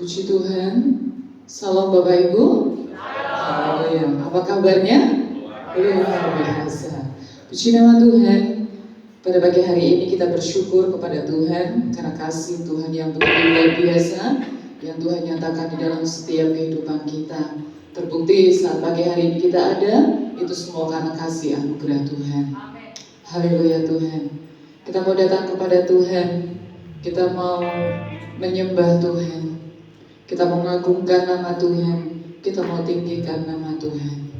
Puji Tuhan. Salam Bapak Ibu. Haleluya. Apa kabarnya? Luar biasa. Puji nama Tuhan. Pada pagi hari ini kita bersyukur kepada Tuhan karena kasih Tuhan yang begitu luar biasa yang Tuhan nyatakan di dalam setiap kehidupan kita. Terbukti saat pagi hari ini kita ada, itu semua karena kasih anugerah Tuhan. Haleluya Tuhan. Kita mau datang kepada Tuhan. Kita mau menyembah Tuhan. Kita mengagungkan nama Tuhan, kita mau tinggikan nama Tuhan.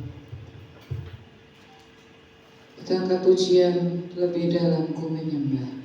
Kita angkat pujian lebih dalam ku menyembah.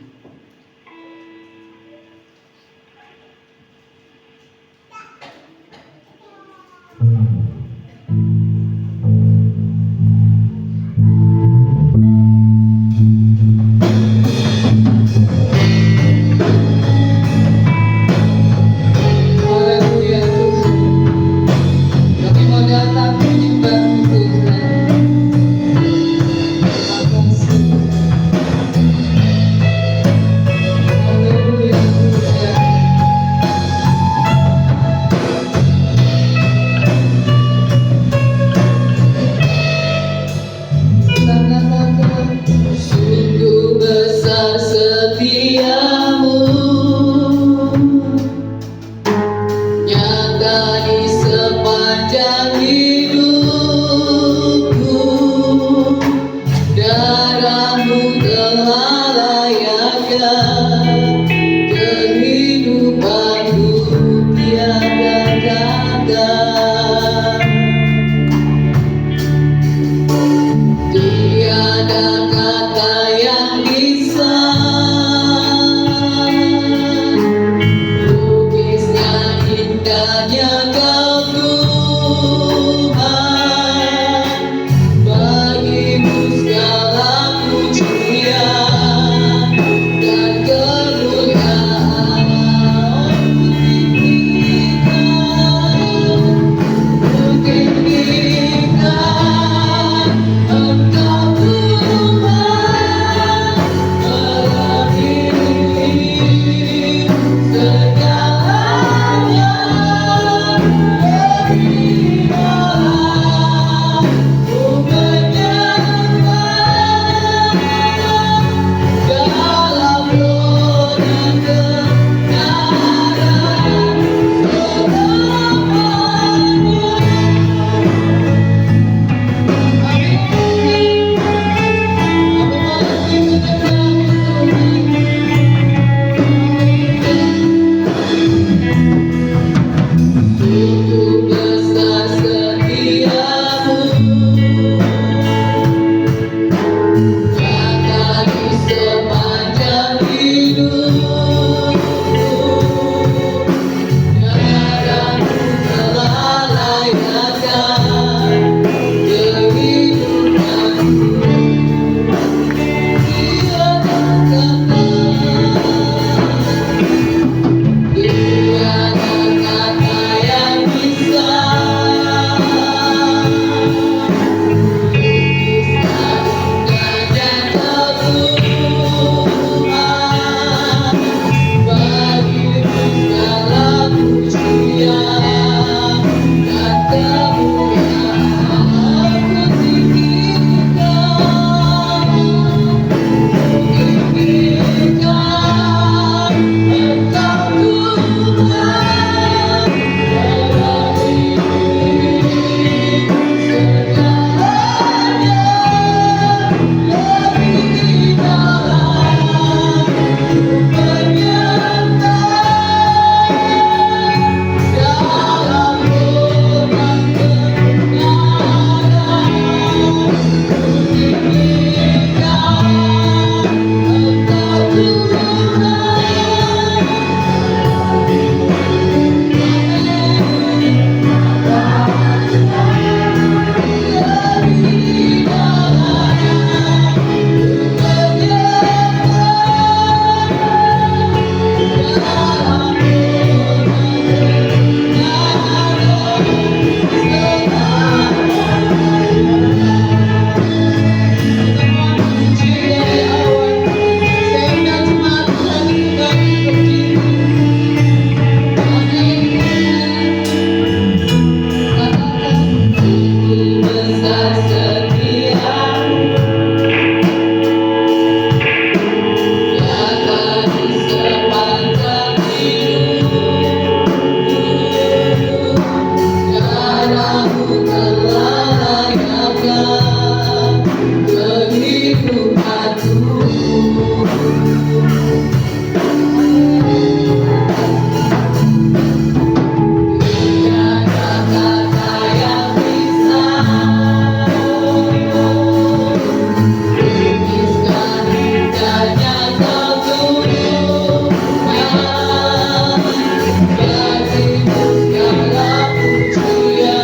telah layakkan kehidupanku. Tiada kata yang bisa melukiskan indahnya ketunjukan. Bagimu segala pujian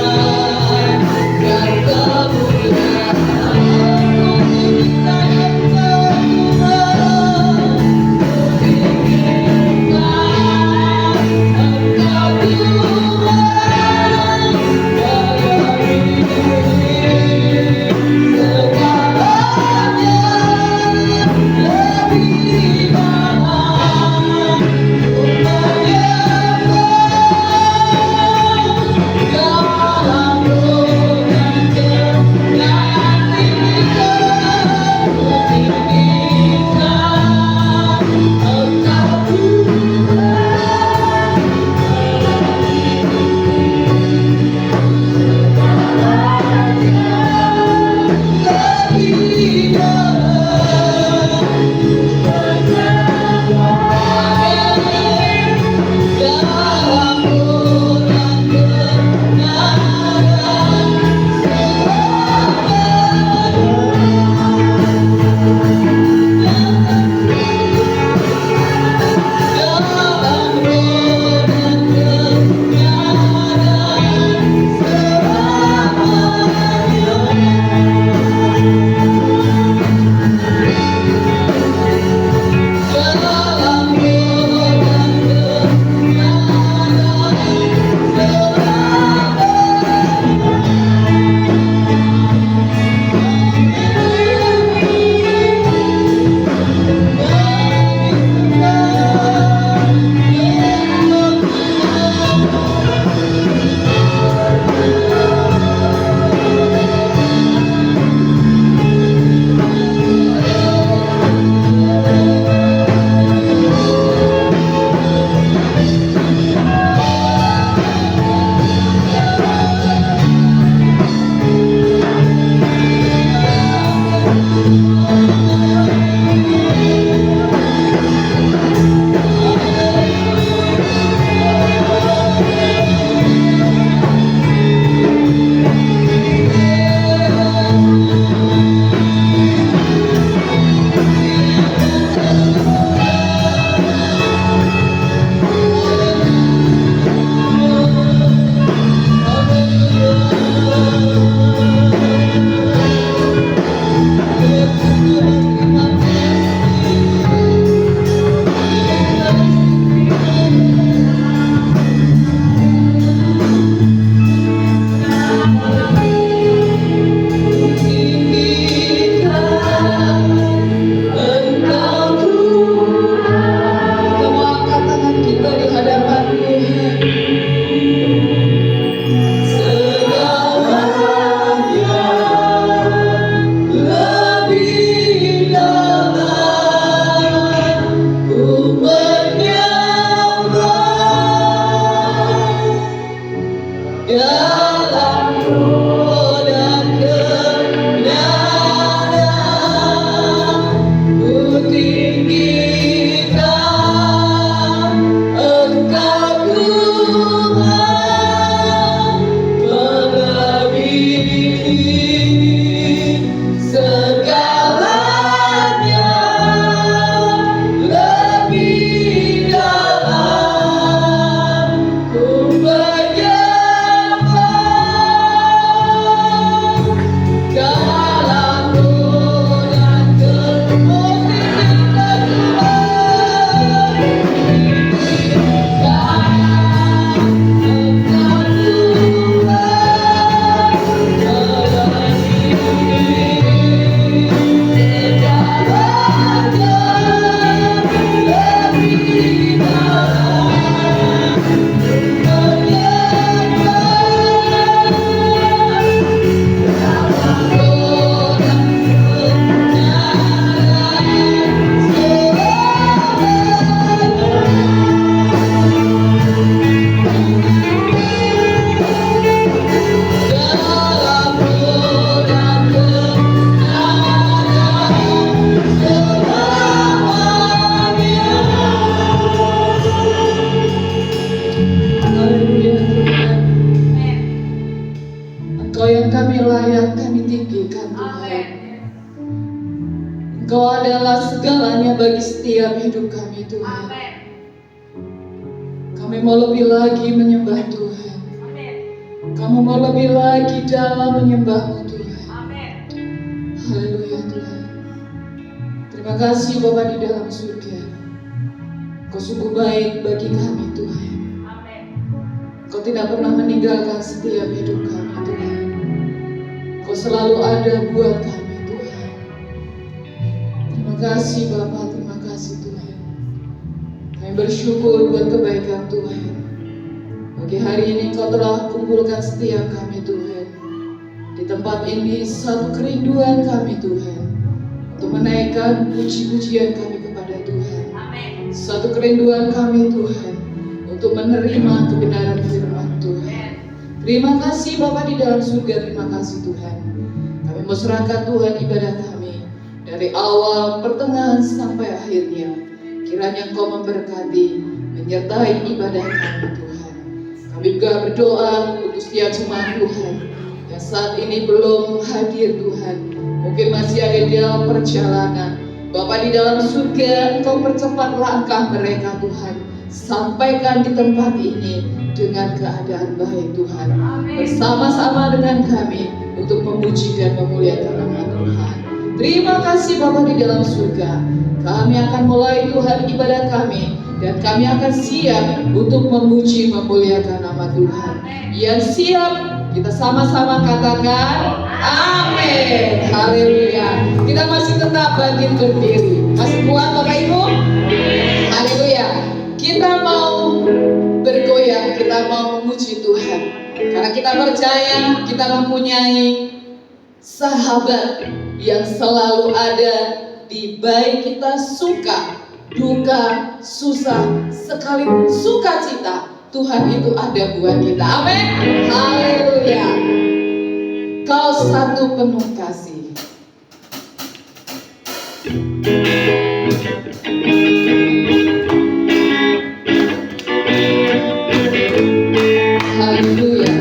Engkau yang kami layak, kami tinggikan Tuhan. Engkau adalah segalanya bagi setiap hidup kami Tuhan. Kami mau lebih lagi menyembah Tuhan. Kamu mau lebih lagi dalam menyembah-Mu Tuhan. Haleluya Tuhan. Terima kasih Bapa di dalam surga. Kau sungguh baik bagi kami Tuhan. Kau tidak pernah meninggalkan setiap hidup kami Tuhan. Kau selalu ada buat kami Tuhan. Terima kasih Bapa, terima kasih Tuhan. Kami bersyukur buat kebaikan Tuhan. Pagi hari ini Kau telah kumpulkan setiap kami Tuhan. Di tempat ini satu kerinduan kami Tuhan, untuk menaikkan puji-pujian kami kepada Tuhan. Satu kerinduan kami Tuhan, untuk menerima kebenaran firman Tuhan. Terima kasih Bapa di dalam surga, terima kasih Tuhan. Kami mau serahkan Tuhan ibadah kami dari awal, pertengahan sampai akhirnya. Kiranya Engkau memberkati, menyertai ibadah kami Tuhan. Kami juga berdoa untuk setiap jemaat Tuhan yang saat ini belum hadir Tuhan, mungkin masih ada di dalam perjalanan. Bapa di dalam surga, Engkau percepat langkah mereka Tuhan, sampaikan di tempat ini dengan keadaan baik Tuhan. Bersama-sama dengan kami untuk memuji dan memuliakan nama Tuhan. Terima kasih Bapa di dalam surga. Kami akan mulai Tuhan ibadah kami, dan kami akan siap untuk memuji memuliakan nama Tuhan. Yang siap, kita sama-sama katakan amin. Haleluya. Kita masih tetap bangkit berdiri. Masih kuat Bapak Ibu? Haleluya. Kita mau bergoyang, kita mau memuji Tuhan. Karena kita percaya kita mempunyai sahabat yang selalu ada di baik kita suka, duka, susah, sekalipun sukacita, Tuhan itu ada buat kita. Amin. Haleluya. Kau satu penuh kasih. Haleluya.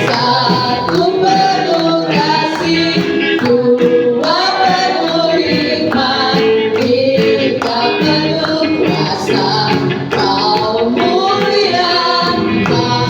Satu penuh kasih, dua penuh hikmat, tiga penuh kuasa. Kau mulia, kau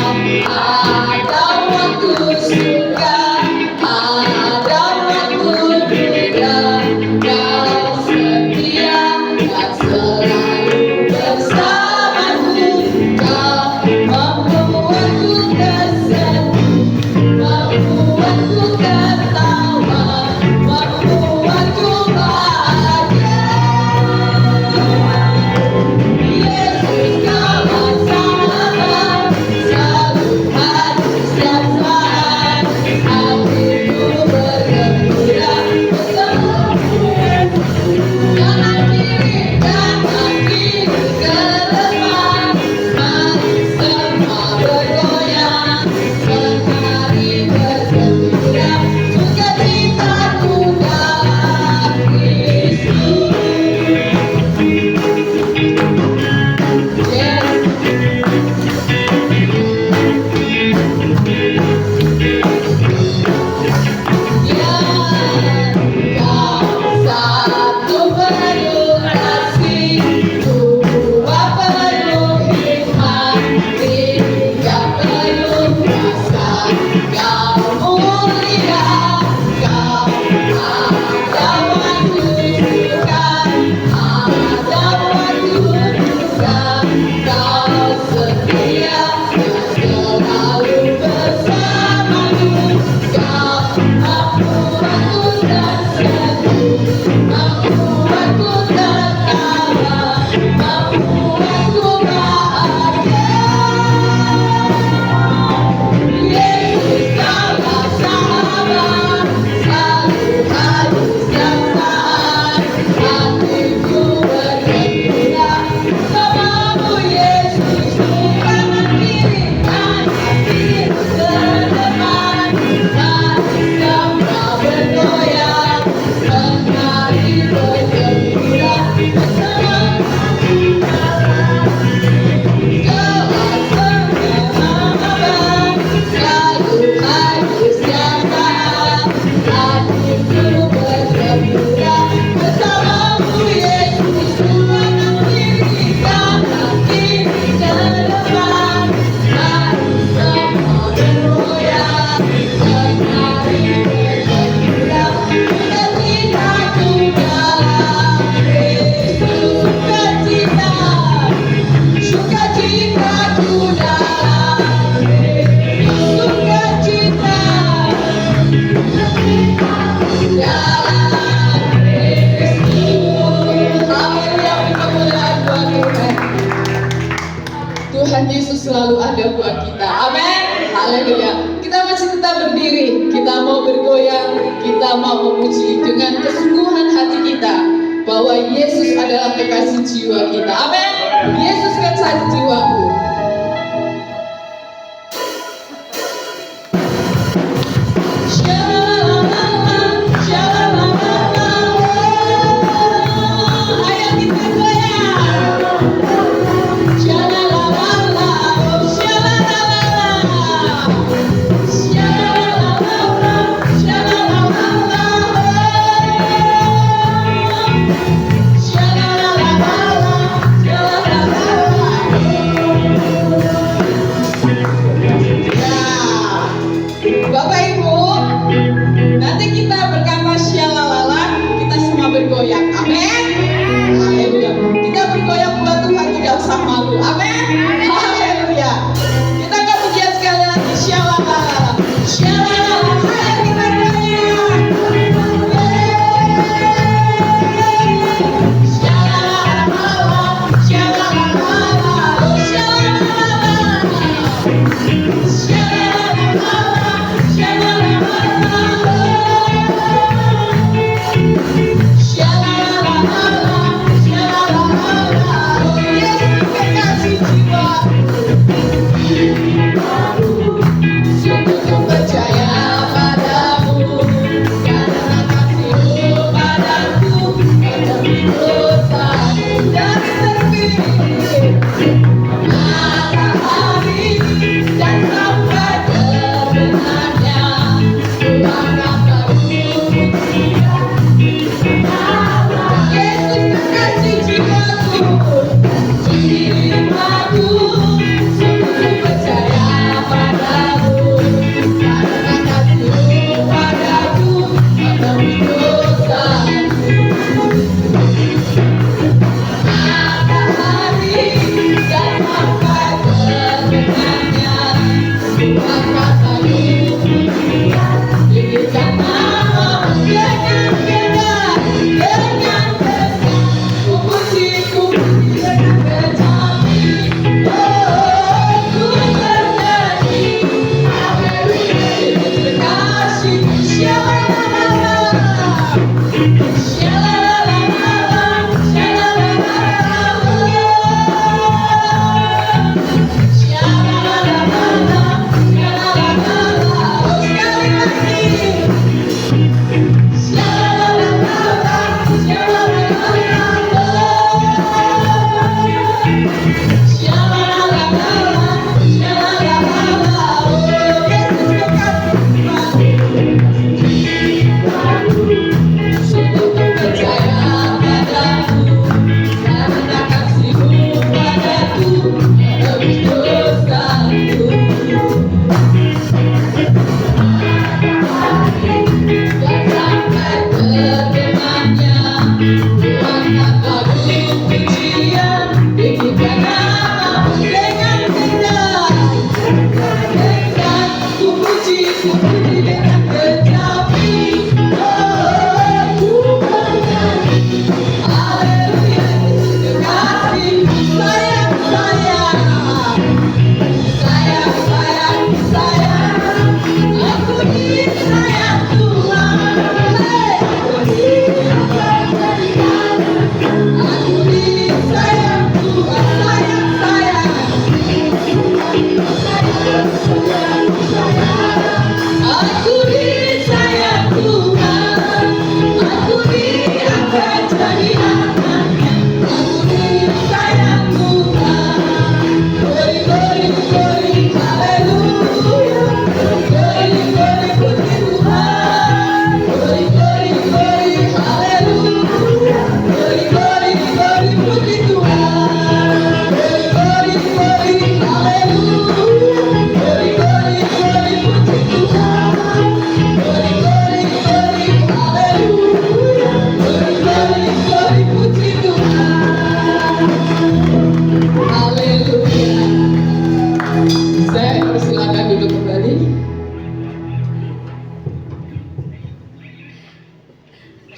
Tuhan Yesus selalu ada buat kita. Amin. Haleluya. Kita masih tetap berdiri. Kita mau bergoyang. Kita mau memuji dengan kesungguhan hati kita bahwa Yesus adalah kekasih jiwa kita. Amin. Yesus kekasih jiwaku.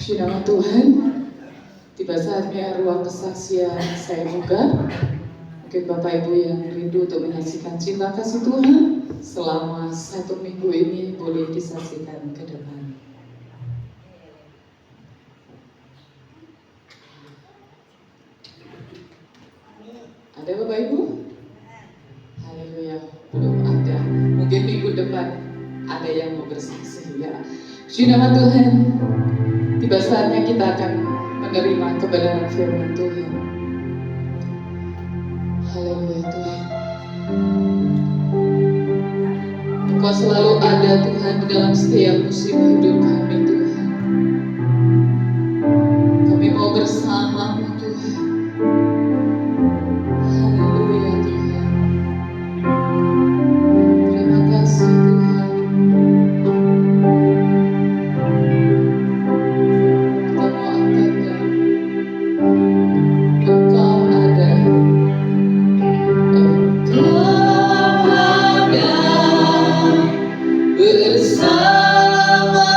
Puji nama Tuhan. Tiba saatnya ruang kesaksian saya buka Mungkin Bapak Ibu yang rindu untuk menyaksikan cinta kasih Tuhan selama 1 minggu ini boleh disaksikan ke depan. Ada Bapak Ibu? Haleluya, belum ada. Mungkin minggu depan ada yang mau bersaksi ya. Puji nama Tuhan. Tiba saatnya kita akan menerima kebenaran firman Tuhan. Haleluya Tuhan. Engkau selalu ada Tuhan di dalam setiap musim hidup kami Tuhan. Kami mau bersamamu Tuhan. Haleluya Tuhan. Terima kasih Tuhan. Kita mau angkatkan. Engkau ada. Engkau ada bersama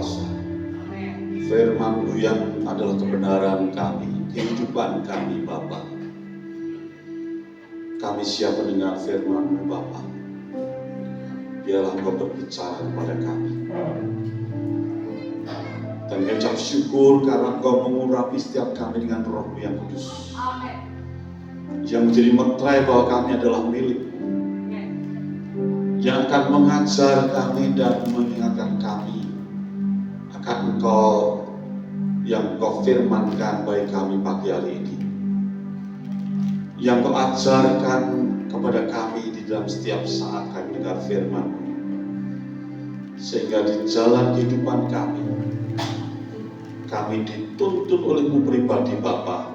kuasa. Firman-Mu yang adalah kebenaran kami, kehidupan kami Bapa. Kami siap mendengar firman-Mu Bapa. Biarlah Engkau berbicara kepada kami. Dan kami ucap syukur karena Engkau mengurapi setiap kami dengan Roh-Mu yang kudus. Yang menjadi meterai bahwa kami adalah milik-Mu. Yang akan mengajar kami dan mengingatkan kami akan Engkau yang Kau firmankan bagi kami pagi hari ini, yang Kau ajarkan kepada kami di dalam setiap saat kami dengar firman, sehingga di jalan kehidupan kami dituntun oleh-Mu pribadi Bapa,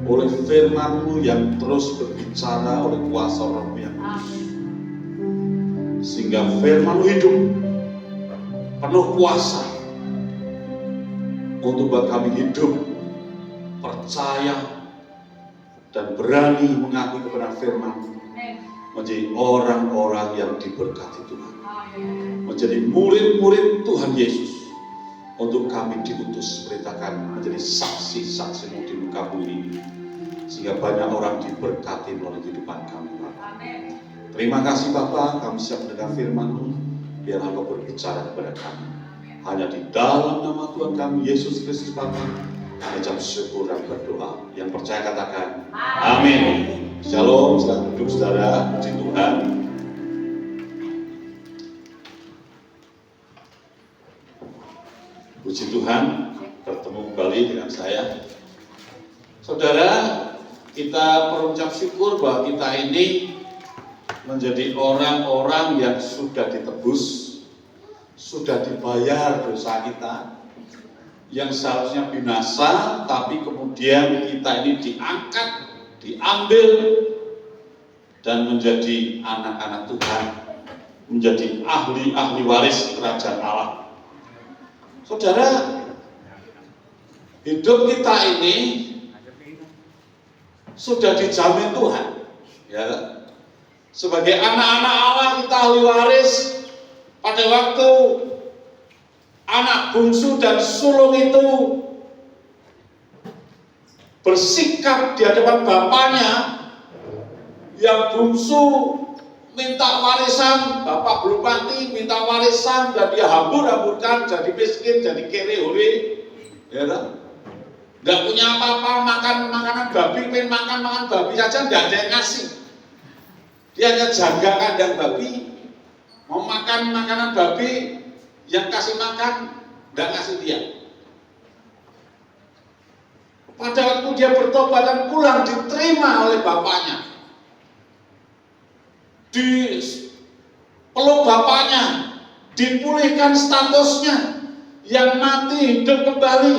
oleh firman-Mu yang terus berbicara oleh kuasa Roh-Mu yang kudus, sehingga firman-Mu hidup penuh kuasa untuk buat kami hidup percaya dan berani mengakui kebenaran firman-Mu, menjadi orang-orang yang diberkati Tuhan, menjadi murid-murid Tuhan Yesus, untuk kami diutus perintahkan menjadi saksi-saksi-Mu di muka bumi, sehingga banyak orang diberkati melalui kehidupan kami Bapa. Terima kasih Bapa, kami siap mendengar firman-Mu. Biarlah Engkau berbicara kepada kami. Hanya di dalam nama Tuhan kami Yesus Kristus Bapa, kami ucap syukur dan berdoa. Yang percaya katakan amin. Shalom, selamat duduk saudara, puji Tuhan. Puji Tuhan, bertemu kembali dengan saya. Saudara, kita berucap syukur bahwa kita ini menjadi orang-orang yang sudah ditebus, sudah dibayar dosa kita, yang seharusnya binasa, tapi kemudian kita ini diangkat, diambil, dan menjadi anak-anak Tuhan, menjadi ahli-ahli waris kerajaan Allah. Saudara, hidup kita ini sudah dijamin Tuhan, ya. Sebagai anak-anak Allah kita ahli waris. Pada waktu anak bungsu dan sulung itu bersikap di hadapan bapaknya, yang bungsu minta warisan, bapak belum mati, minta warisan, dan dia hambur-hamburkan, jadi miskin, jadi kere hore, ya kan? Nggak punya apa-apa, makan makanan babi, pengen makan babi saja, nggak ada yang ngasih. Dia hanya jaga kandang babi, mau makan makanan babi, yang kasih makan, nggak ngasih dia. Pada waktu dia bertobat dan pulang, diterima oleh bapaknya, dipeluk bapaknya, dipulihkan statusnya, yang mati hidup kembali,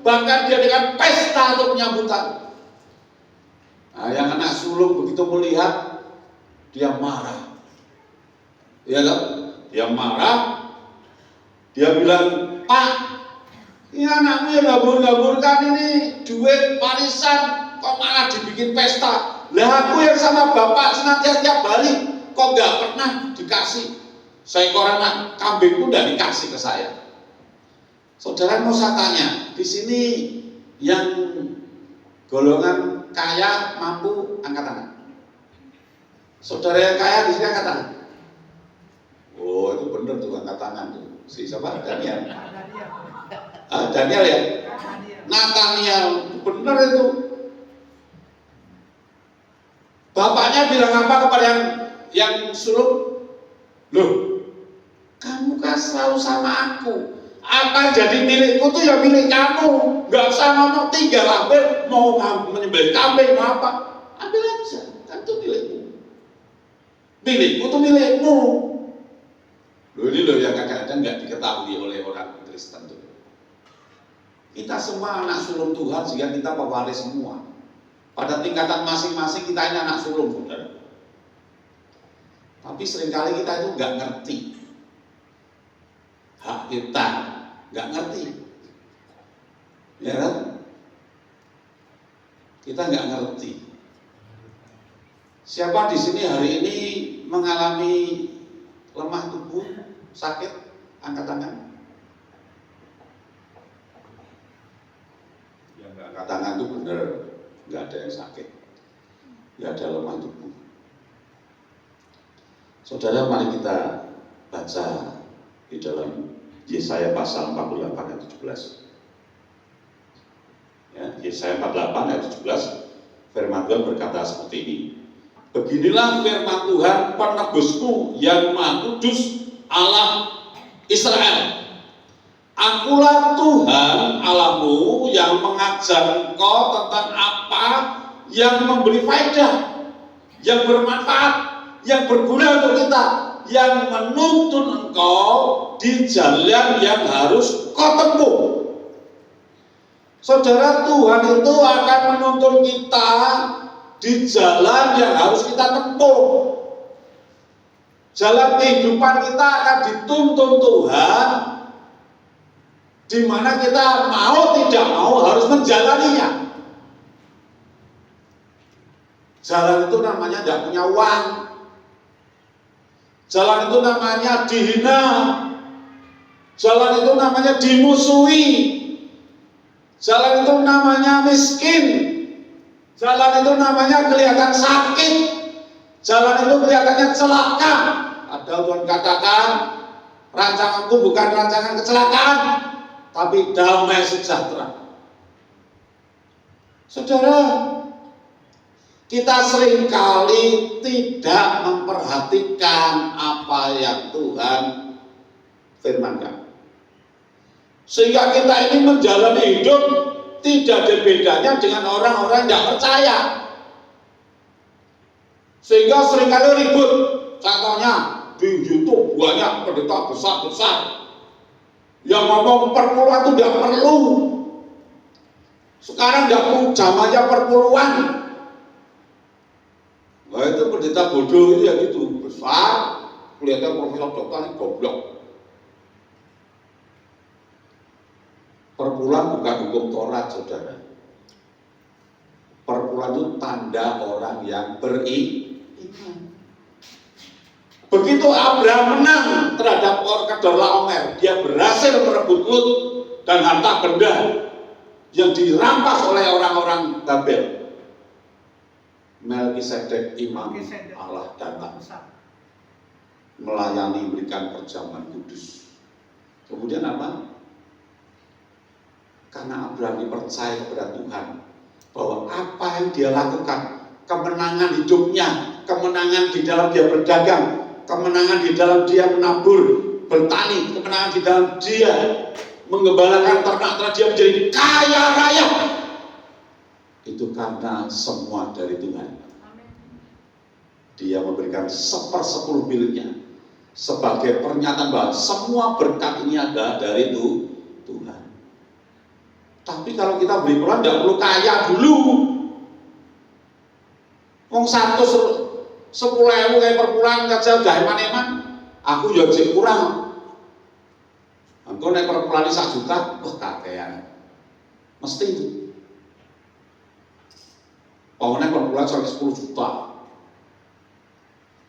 bahkan dia dengan pesta untuk penyambutan. Nah, yang anak sulung begitu melihat, dia marah, ya kan? Dia marah, dia bilang, Pak, ini anakmu yang gabur-gaburkan ini duit warisan, kok malah dibikin pesta. Lah aku yang sama bapak senantiasa tiap balik, kok nggak pernah dikasih. Seekor anak kambing pun nggak dikasih ke saya. Saudara, mau saya tanya, di sini yang golongan kaya mampu angkat tangan. Saudara yang kaya di sini angkat tangan. Oh, itu benar tuh angkat tangan tuh. Si siapa? Daniel. Daniel ya? Nathaniel, benar itu. Bapaknya bilang apa kepada yang sulung? Loh, kamu kan selalu sama aku. Apa jadi milikku tuh ya milik kamu. Gak usah ngomong, tinggal ambil, mau menyembelih kambing mau apa, ambil aja, kan itu milikmu. Milikmu tuh milikmu. Loh, ini loh yang kadang-kadang gak diketahui oleh orang Kristen tuh. Kita semua anak sulung Tuhan, sehingga kita pewaris semua. Pada tingkatan masing-masing kita ini anak sulung, saudara. Tapi seringkali kita itu nggak ngerti hak kita, nggak ngerti, ya kan? Kita nggak ngerti. Siapa di sini hari ini mengalami lemah tubuh, sakit, angkat tangan. ada yang sakit, nggak ada lemah tubuh. Saudara, mari kita baca di dalam Yesaya pasal 48 ayat 17. Ya, Yesaya 48 ayat 17, firman Tuhan berkata seperti ini. Beginilah firman Tuhan penebusmu yang Maha Kudus, Allah Israel. Akulah Tuhan Allahmu yang mengajar engkau tentang apa yang memberi faedah, yang bermanfaat, yang berguna untuk kita, yang menuntun engkau di jalan yang harus kau tempuh. Saudara, Tuhan itu akan menuntun kita di jalan yang harus kita tempuh. Jalan kehidupan kita akan dituntun Tuhan, di mana kita mau tidak mau harus menjalaninya. Jalan itu namanya tidak punya uang. Jalan itu namanya dihina. Jalan itu namanya dimusuhi. Jalan itu namanya miskin. Jalan itu namanya kelihatan sakit. Jalan itu kelihatannya celaka. Padahal Tuhan katakan, rancanganku bukan rancangan kecelakaan, tapi damai sejahtera. Saudara, kita seringkali tidak memperhatikan apa yang Tuhan firmankan, sehingga kita ini menjalani hidup tidak ada bedanya dengan orang-orang yang percaya, sehingga seringkali ribut. Contohnya di YouTube banyak pendeta besar-besar yang ngomong perpuluhan itu tidak perlu. Sekarang tidak perlu zamannya perpuluhan. Nah itu pendeta bodoh itu ya gitu, besar, kelihatan profesor dokter ini goblok. Perpuluhan bukan hukum Taurat, saudara. Perpuluhan itu tanda orang yang beriman. Begitu Abraham menang terhadap Kedorlaomer, dia berhasil merebut Lut dan harta benda yang dirampas oleh orang-orang Babel. Melkisedek imam Allah datang melayani, berikan perjamuan kudus. Kemudian apa? Karena Abraham dipercaya kepada Tuhan bahwa apa yang dia lakukan, kemenangan hidupnya, kemenangan di dalam dia berdagang, kemenangan di dalam dia menabur, bertani, kemenangan di dalam dia menggembalakan ternak-ternak, dia menjadi kaya raya, itu karena semua dari Tuhan. Dia memberikan 1/10 miliknya sebagai pernyataan bahwa semua berkat ini adalah dari Tuhan. Tapi kalau kita beri peluang, tidak perlu kaya dulu. Wong 10.000 kayak perpuluhan saja udah eman-eman. Aku ya jek kurang. Engko nek perpuluhan 1 juta, wah kakean. Mesti itu. Pokoknya perpuluhan sampai 10 juta.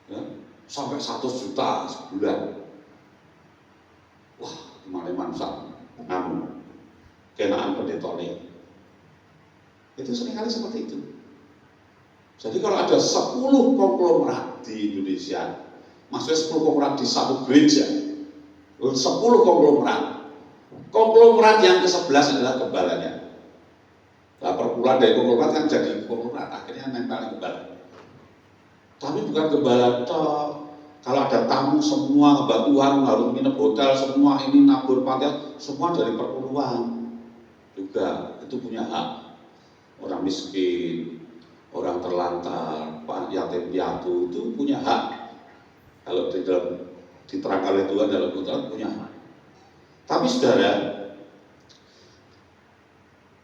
Ya, sampai 100 juta sebulan. Wah, eman-eman sak ngamu. Kenaan pendeta ini. Itu seringkali seperti itu. Jadi kalau ada 10 konglomerat di Indonesia, maksudnya 10 konglomerat di satu gereja, 10 konglomerat. Konglomerat yang ke-11 adalah gembalanya. Nah, perpuluhan dari konglomerat kan jadi konglomerat, akhirnya nempel gembala. Tapi bukan gembala toh. Kalau ada tamu semua kebutuhan harus nginep hotel, semua ini nabur pantai, semua dari perpuluhan. Juga itu punya hak. Orang miskin, orang terlantar, yatim piatu itu punya hak. Kalau di dalam diterangkan oleh Tuhan dalam Quran punya hak. Tapi saudara,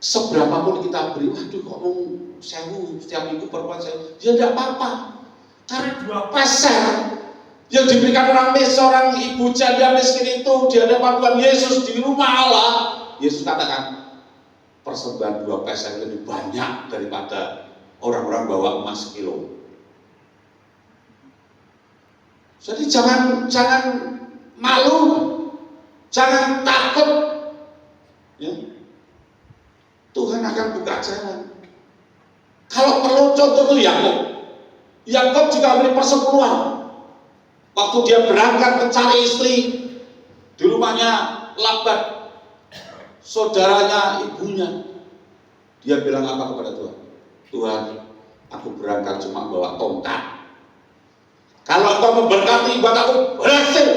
seberapapun kita beri, waduh kok mau 1.000 setiap minggu perpuluhan 1.000, ya tidak apa-apa. Karena 2% yang diberikan seorang ibu janda miskin itu di hadapan Tuhan Yesus di rumah Allah, Yesus katakan persembahan 2% lebih banyak daripada orang-orang bawa emas sekilo. Jadi jangan malu, jangan takut. Ya. Tuhan akan buka jalan. Kalau perlu contoh tuh Yakub. Yakub juga beri persepuluhan. Waktu dia berangkat mencari istri di rumahnya Laban, saudaranya ibunya, dia bilang apa kepada Tuhan? Tuhan, aku berangkat cuma bawa tongkat. Kalau Engkau memberkati ibadahku berhasil,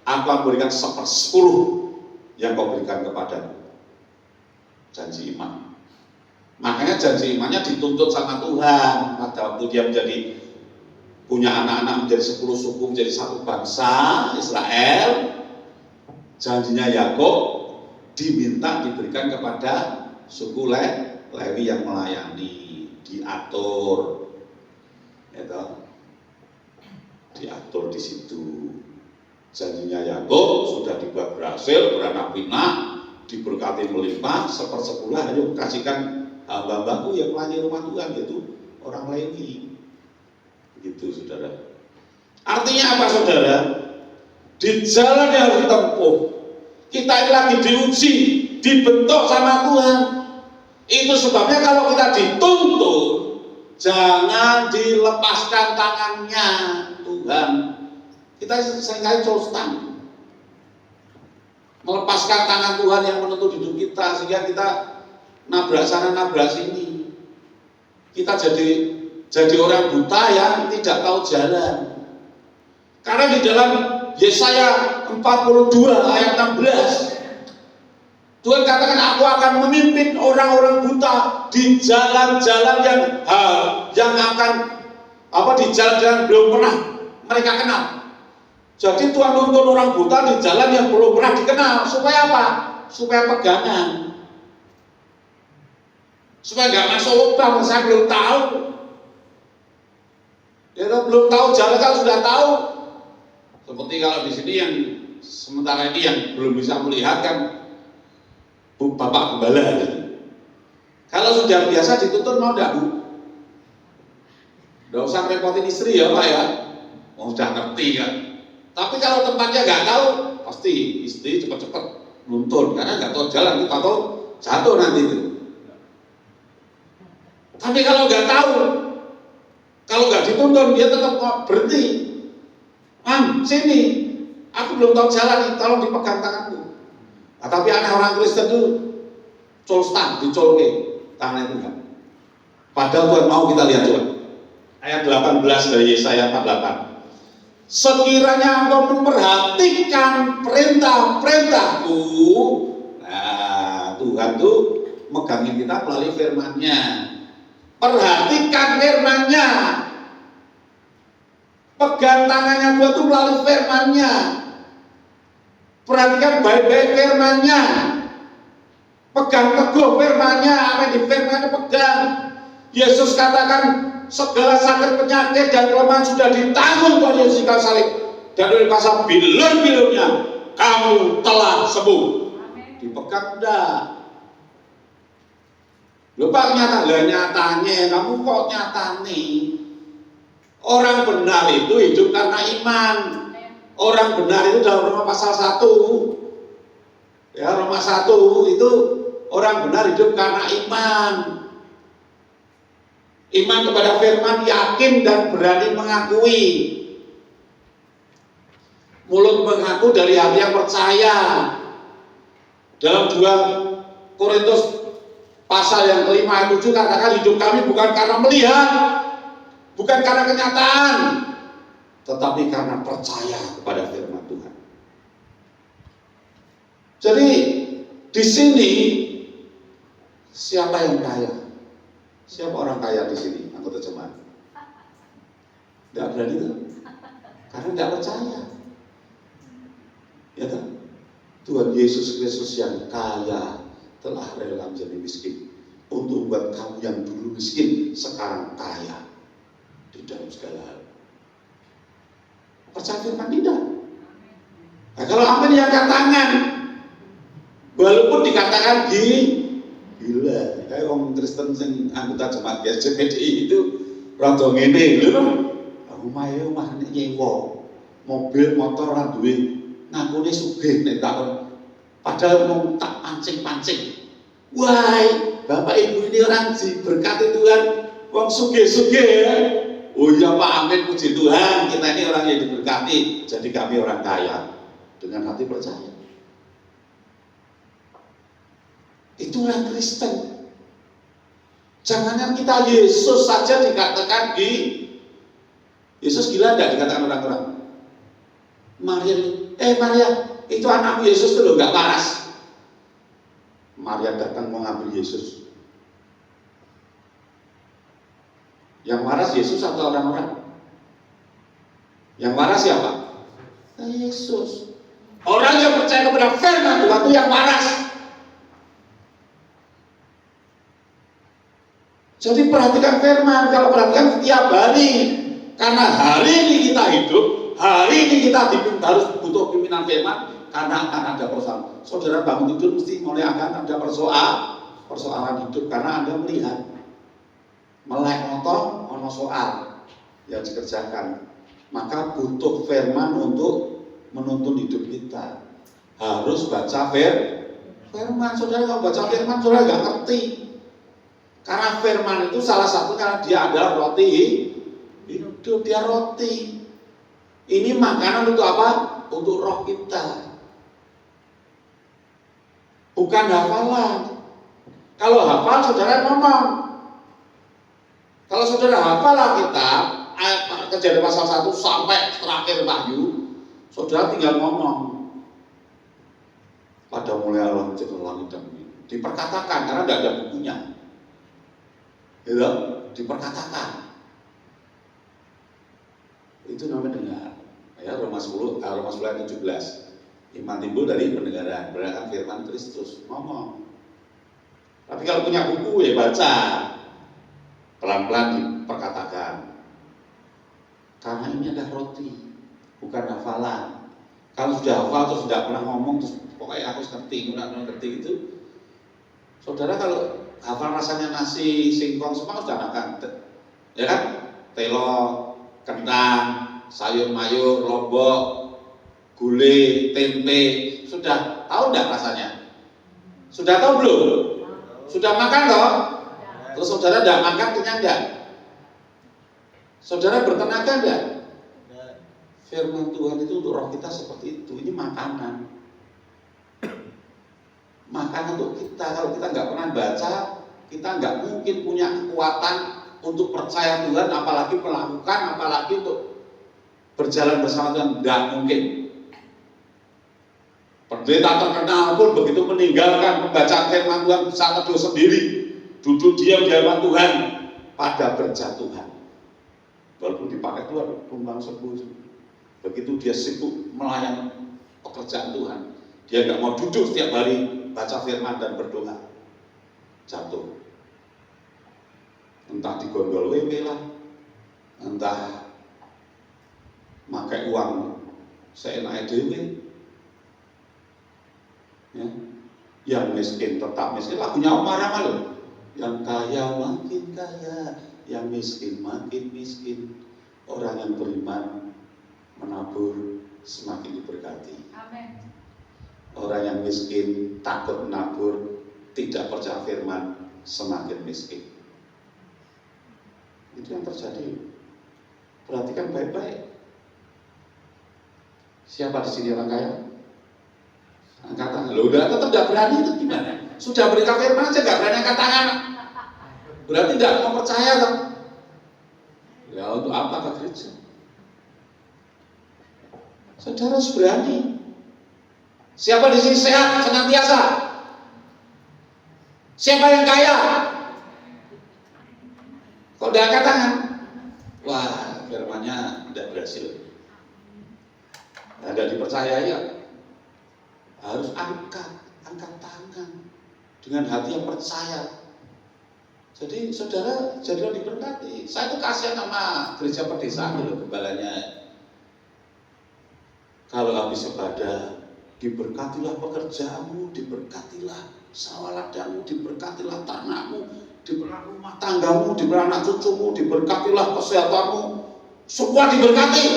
aku akan berikan 1/10 yang Kau berikan kepadaku. Janji iman. Makanya janji imannya dituntut sama Tuhan. Pada waktu dia menjadi punya anak-anak menjadi 10 suku, menjadi satu bangsa Israel, janjinya Yakub diminta diberikan kepada suku Lewi yang melayani, diatur, gitu. Diatur di situ. Janjinya Yakub sudah dibuat berhasil, beranak pinak, diberkati melimpah, 1/10 ayo kasihkan hamba-hambaku yang melayani rumah Tuhan, yaitu orang Lewi. Begitu saudara. Artinya apa saudara? Di jalan yang harus ditempuh, kita ini lagi diuji, dibentuk sama Tuhan. Itu sebabnya kalau kita dituntun, jangan dilepaskan tangannya Tuhan. Kita seringkali colstan, melepaskan tangan Tuhan yang menuntun hidup kita, sehingga kita nabrak sana nabrak sini. Kita jadi orang buta yang tidak tahu jalan. Karena di dalam Yesaya 42 ayat 16, Tuhan katakan, aku akan memimpin orang-orang buta di jalan-jalan yang akan di jalan-jalan belum pernah mereka kenal. Jadi Tuhan nuntun orang buta di jalan yang belum pernah dikenal. Supaya apa? Supaya pegangan. Supaya nggak masuk lubang, saya belum tahu. Ya, belum tahu jalan, kalau sudah tahu. Seperti kalau di sini yang sementara ini yang belum bisa melihat kan Bapak Gembala. Kalau sudah biasa dituntun mau enggak, Bu? Enggak usah repotin istri ya Pak ya. Mau sudah ngerti kan. Tapi kalau tempatnya nggak tahu, pasti istri cepat-cepat nuntun karena nggak tahu jalan, kita tahu jatuh nanti itu. Tapi kalau nggak tahu, kalau nggak dituntun dia tetap berhenti. Sini, aku belum tahu jalan, tolong dipegang tanganku. Nah, tapi aneh orang Kristen itu colstan, dicolke tangan itu enggak. Padahal Tuhan mau kita lihat coba. Ayat 18 dari Yesaya 48. Sekiranya engkau memperhatikan perintah-perintahku, nah Tuhan tuh megangin kita melalui firman-Nya. Perhatikan firman-Nya, pegang tangannya Tuhan tuh melalui firman-Nya. Perhatikan baik-baik firman-Nya, pegang teguh firman-Nya, apa yang di firman-Nya pegang. Yesus katakan, segala sakit, penyakit dan kelemahan sudah ditanggung Tuhan Yesus di kayu salib, dan oleh kuasa bilur-bilurnya kamu telah sembuh. Dipegang enggak? Lupa nyatanya kamu kok nyatane. Orang benar itu hidup karena iman. Orang benar itu dalam Roma pasal 1. Ya, Roma 1 itu orang benar hidup karena iman. Iman kepada firman, yakin dan berani mengakui. Mulut mengaku, dari hati yang percaya. Dalam 2 Korintus pasal yang ke-5 ayat 7 katakan, hidup kami bukan karena melihat, bukan karena kenyataan, tetapi karena percaya kepada firman Tuhan. Jadi di sini siapa yang kaya? Siapa orang kaya di sini? Anggota jemaat? Tidak berani tuh, karena tidak percaya. Ya kan? Tuhan Yesus Kristus yang kaya telah rela menjadi miskin untuk membuat kamu yang dulu miskin sekarang kaya di dalam segala hal. Percaya firman tidak? Nah, kalau amin yang angkat tangan, walaupun dikatakan gila, kayak orang Kristen yang anggota jemaat GSPDI itu rada ngene lho. Omah nyewa mobil motor ra duwe, ngakune sugih nek takon. Padahal mau tak pancing-pancing. Wah, Bapak Ibu ini orang diberkati Tuhan, wong sugih-sugih ya. Oh iya Pak, amin, puji Tuhan, kita ini orang yang diberkati, jadi kami orang kaya dengan hati percaya. Itu orang Kristen. Jangankan kita Yesus saja dikatakan Yesus gila enggak dikatakan orang-orang. Maria, itu anakmu Yesus itu loh enggak waras. Maria datang mau ngambil Yesus. Yang waras Yesus atau orang-orang? Yang waras siapa? Yesus. Orang yang percaya kepada firman Tuhan itu yang waras. Jadi perhatikan firman, kalau perhatikan setiap hari. Karena hari ini kita hidup, hari ini kita harus butuh pimpinan firman, karena akan ada persoalan. Saudara bangun tidur mesti mulai akan ada persoalan hidup, karena Anda melihat melek motor, ono soal yang dikerjakan. Maka butuh firman untuk menuntun hidup kita. Harus baca firman. Saudara kalau baca firman, saudara nggak ngerti. Karena firman itu salah satu karena dia adalah roti hidup, dia roti. Ini makanan untuk apa? Untuk roh kita. Bukan hafalan. Kalau hafal saudara ngomong. Kalau saudara hafal Alkitab, Kejadian pasal 1 sampai terakhir Wahyu, saudara tinggal ngomong. Pada mulai Allah menciptakan langit dan bumi. Diperkatakan karena tidak ada bukunya. Gitu? Diperkatakan. Itu namanya dengar. Ya, Roma 10 ayat 17. Iman timbul dari pendengaran, berdasarkan firman Kristus. Ngomong. Tapi kalau punya buku ya baca. Pelan-pelan diperkatakan. Karena ini adalah roti, bukan hafalan. Kalau sudah hafal terus tidak pernah ngomong, terus pokoknya aku ngerti gitu. Saudara kalau hafal rasanya nasi singkong semua sudah makan, ya kan? Telo, kentang, sayur mayur, lombok, gulai, tempe, sudah tahu enggak rasanya? Sudah tahu belum? Sudah makan toh? Terus saudara tidak makan kenyang enggak? Saudara bertenaga enggak? Firman Tuhan itu untuk roh kita seperti itu. Ini makanan. Makanan untuk kita. Kalau kita nggak pernah baca, kita nggak mungkin punya kekuatan untuk percaya Tuhan, apalagi melakukan, apalagi untuk berjalan bersama Tuhan. Nggak mungkin. Pendeta terkenal pun begitu meninggalkan pembacaan firman Tuhan saat teduh sendiri, duduk diam di hadapan Tuhan, pada berjatuhan. Walaupun dipakai Tuhan, tumbang sepuh. Begitu dia sibuk melayani pekerjaan Tuhan, dia nggak mau duduk setiap hari baca firman dan berdoa, jatuh. Entah digondol WP lah, entah pakai uang seenaknya dewe. Ya. Yang miskin tetap miskin. Lagunya Om Marama loh. Yang kaya makin kaya, yang miskin makin miskin. Orang yang beriman menabur semakin diberkati. Amen. Orang yang miskin takut menabur, tidak percaya firman, semakin miskin. Itu yang terjadi. Perhatikan baik-baik. Siapa di sini orang kaya? Angkat tangan. Loh, udah tetap tidak berani itu gimana? Sudah berita firman aja nggak berani angkat tangan. Berarti tidak mau percaya toh? Ya untuk apa ke gereja? Saudara harus berani. Siapa di sini sehat senantiasa? Siapa yang kaya? Kok tidak angkat tangan? Wah, firmannya tidak berhasil. Tidak dipercaya ya. Harus angkat tangan dengan hati yang percaya. Jadi saudara jadilah diberkati. Saya itu kasihan sama gereja pedesaan loh, gembalanya. Kalau habis ibadah, diberkatilah pekerjaanmu, diberkatilah sawah ladangmu, diberkatilah ternakmu, diberkatilah rumah tanggamu, diberkatilah anak cucumu, diberkatilah kesehatanmu, semua diberkati.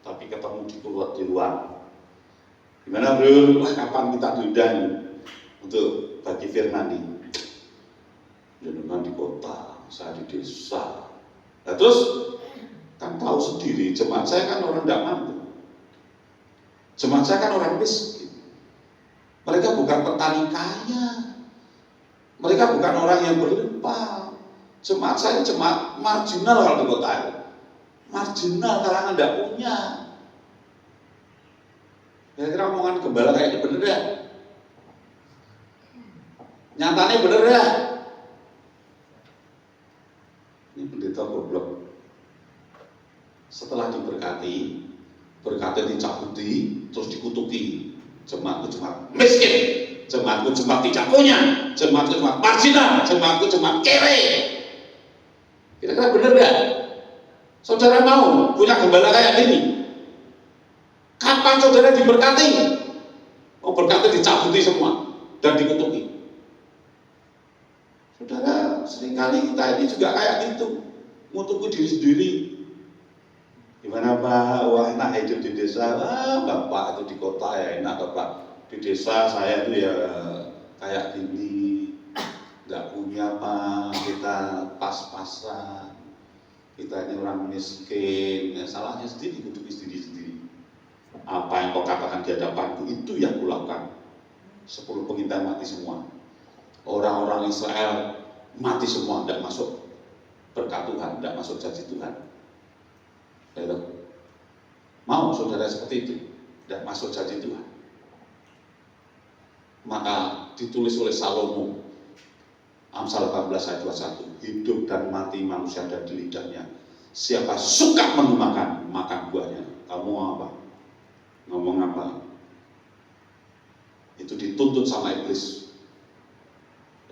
Tapi ketemu di luar. Gimana bro? Wah, kapan kita diundang untuk bagi firman ini? jenengan di kota, saya di desa. Nah terus kan tahu sendiri, jemaat saya kan orang tidak mampu. Jemaat saya kan orang miskin. Mereka bukan petani kaya. Mereka bukan orang yang berlimpah. Jemaat saya jemaat marginal kalau di kota itu. Marginal karena tidak punya. Kira-kira omongan gembala kayak ini bener ya? Nyatanya bener ya? Ini pendeta goblok. Setelah diberkati, berkatnya dicabuti, terus dikutuki. Jemaatku jemaat miskin, jemaatku jemaat tidak punya, jemaatku jemaat marginal, jemaatku jemaat kere. Kira-kira bener gak? Saudara mau punya gembala kayak gini? Kapan saudara diberkati? Oh, berkatnya dicabuti semua dan dikutuki. Saudara, seringkali kita ini juga kayak gitu, ngutuki diri sendiri. Gimana Pak? Wah enak hidup di desa. Bapak itu di kota ya enak Bapak. Di desa saya itu ya kayak gini. Nggak punya Pak. Kita pas-pasan. Kita ini orang miskin. Ya, salahnya sendiri, kutuk sendiri. Apa yang kau katakan di hadapanku itu yang kulakukan. 10 pengintai mati semua. Orang-orang Israel mati semua, tidak masuk berkat Tuhan, tidak masuk janji Tuhan. Ya, mau saudara seperti itu, tidak masuk janji Tuhan. Maka ditulis oleh Salomo, Amsal 18 ayat 21, hidup dan mati manusia ada di lidahnya. Siapa suka menggunakan, makan buahnya. Kamu apa? Ngomong apa? Itu dituntut sama iblis.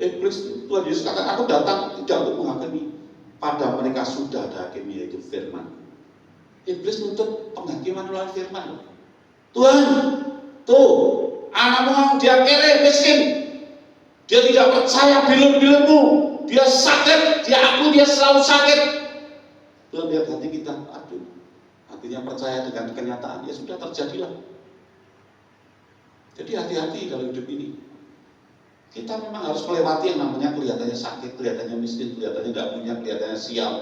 Iblis, Tuhan Yesus kata, aku datang tidak untuk menghakimi. Pada mereka sudah ada hakim, yaitu firman. Iblis nuntut penghakiman melalui firman. Tuhan, tuh, anakmu dia kere, miskin. Dia tidak percaya bilur-bilurmu. Dia sakit, dia selalu sakit. Tuhan lihat hati kita, aduh, hatinya percaya dengan kenyataan, ya sudah terjadilah. Jadi hati-hati dalam hidup ini. Kita memang harus melewati yang namanya kelihatannya sakit, kelihatannya miskin, kelihatannya tidak punya, kelihatannya sial.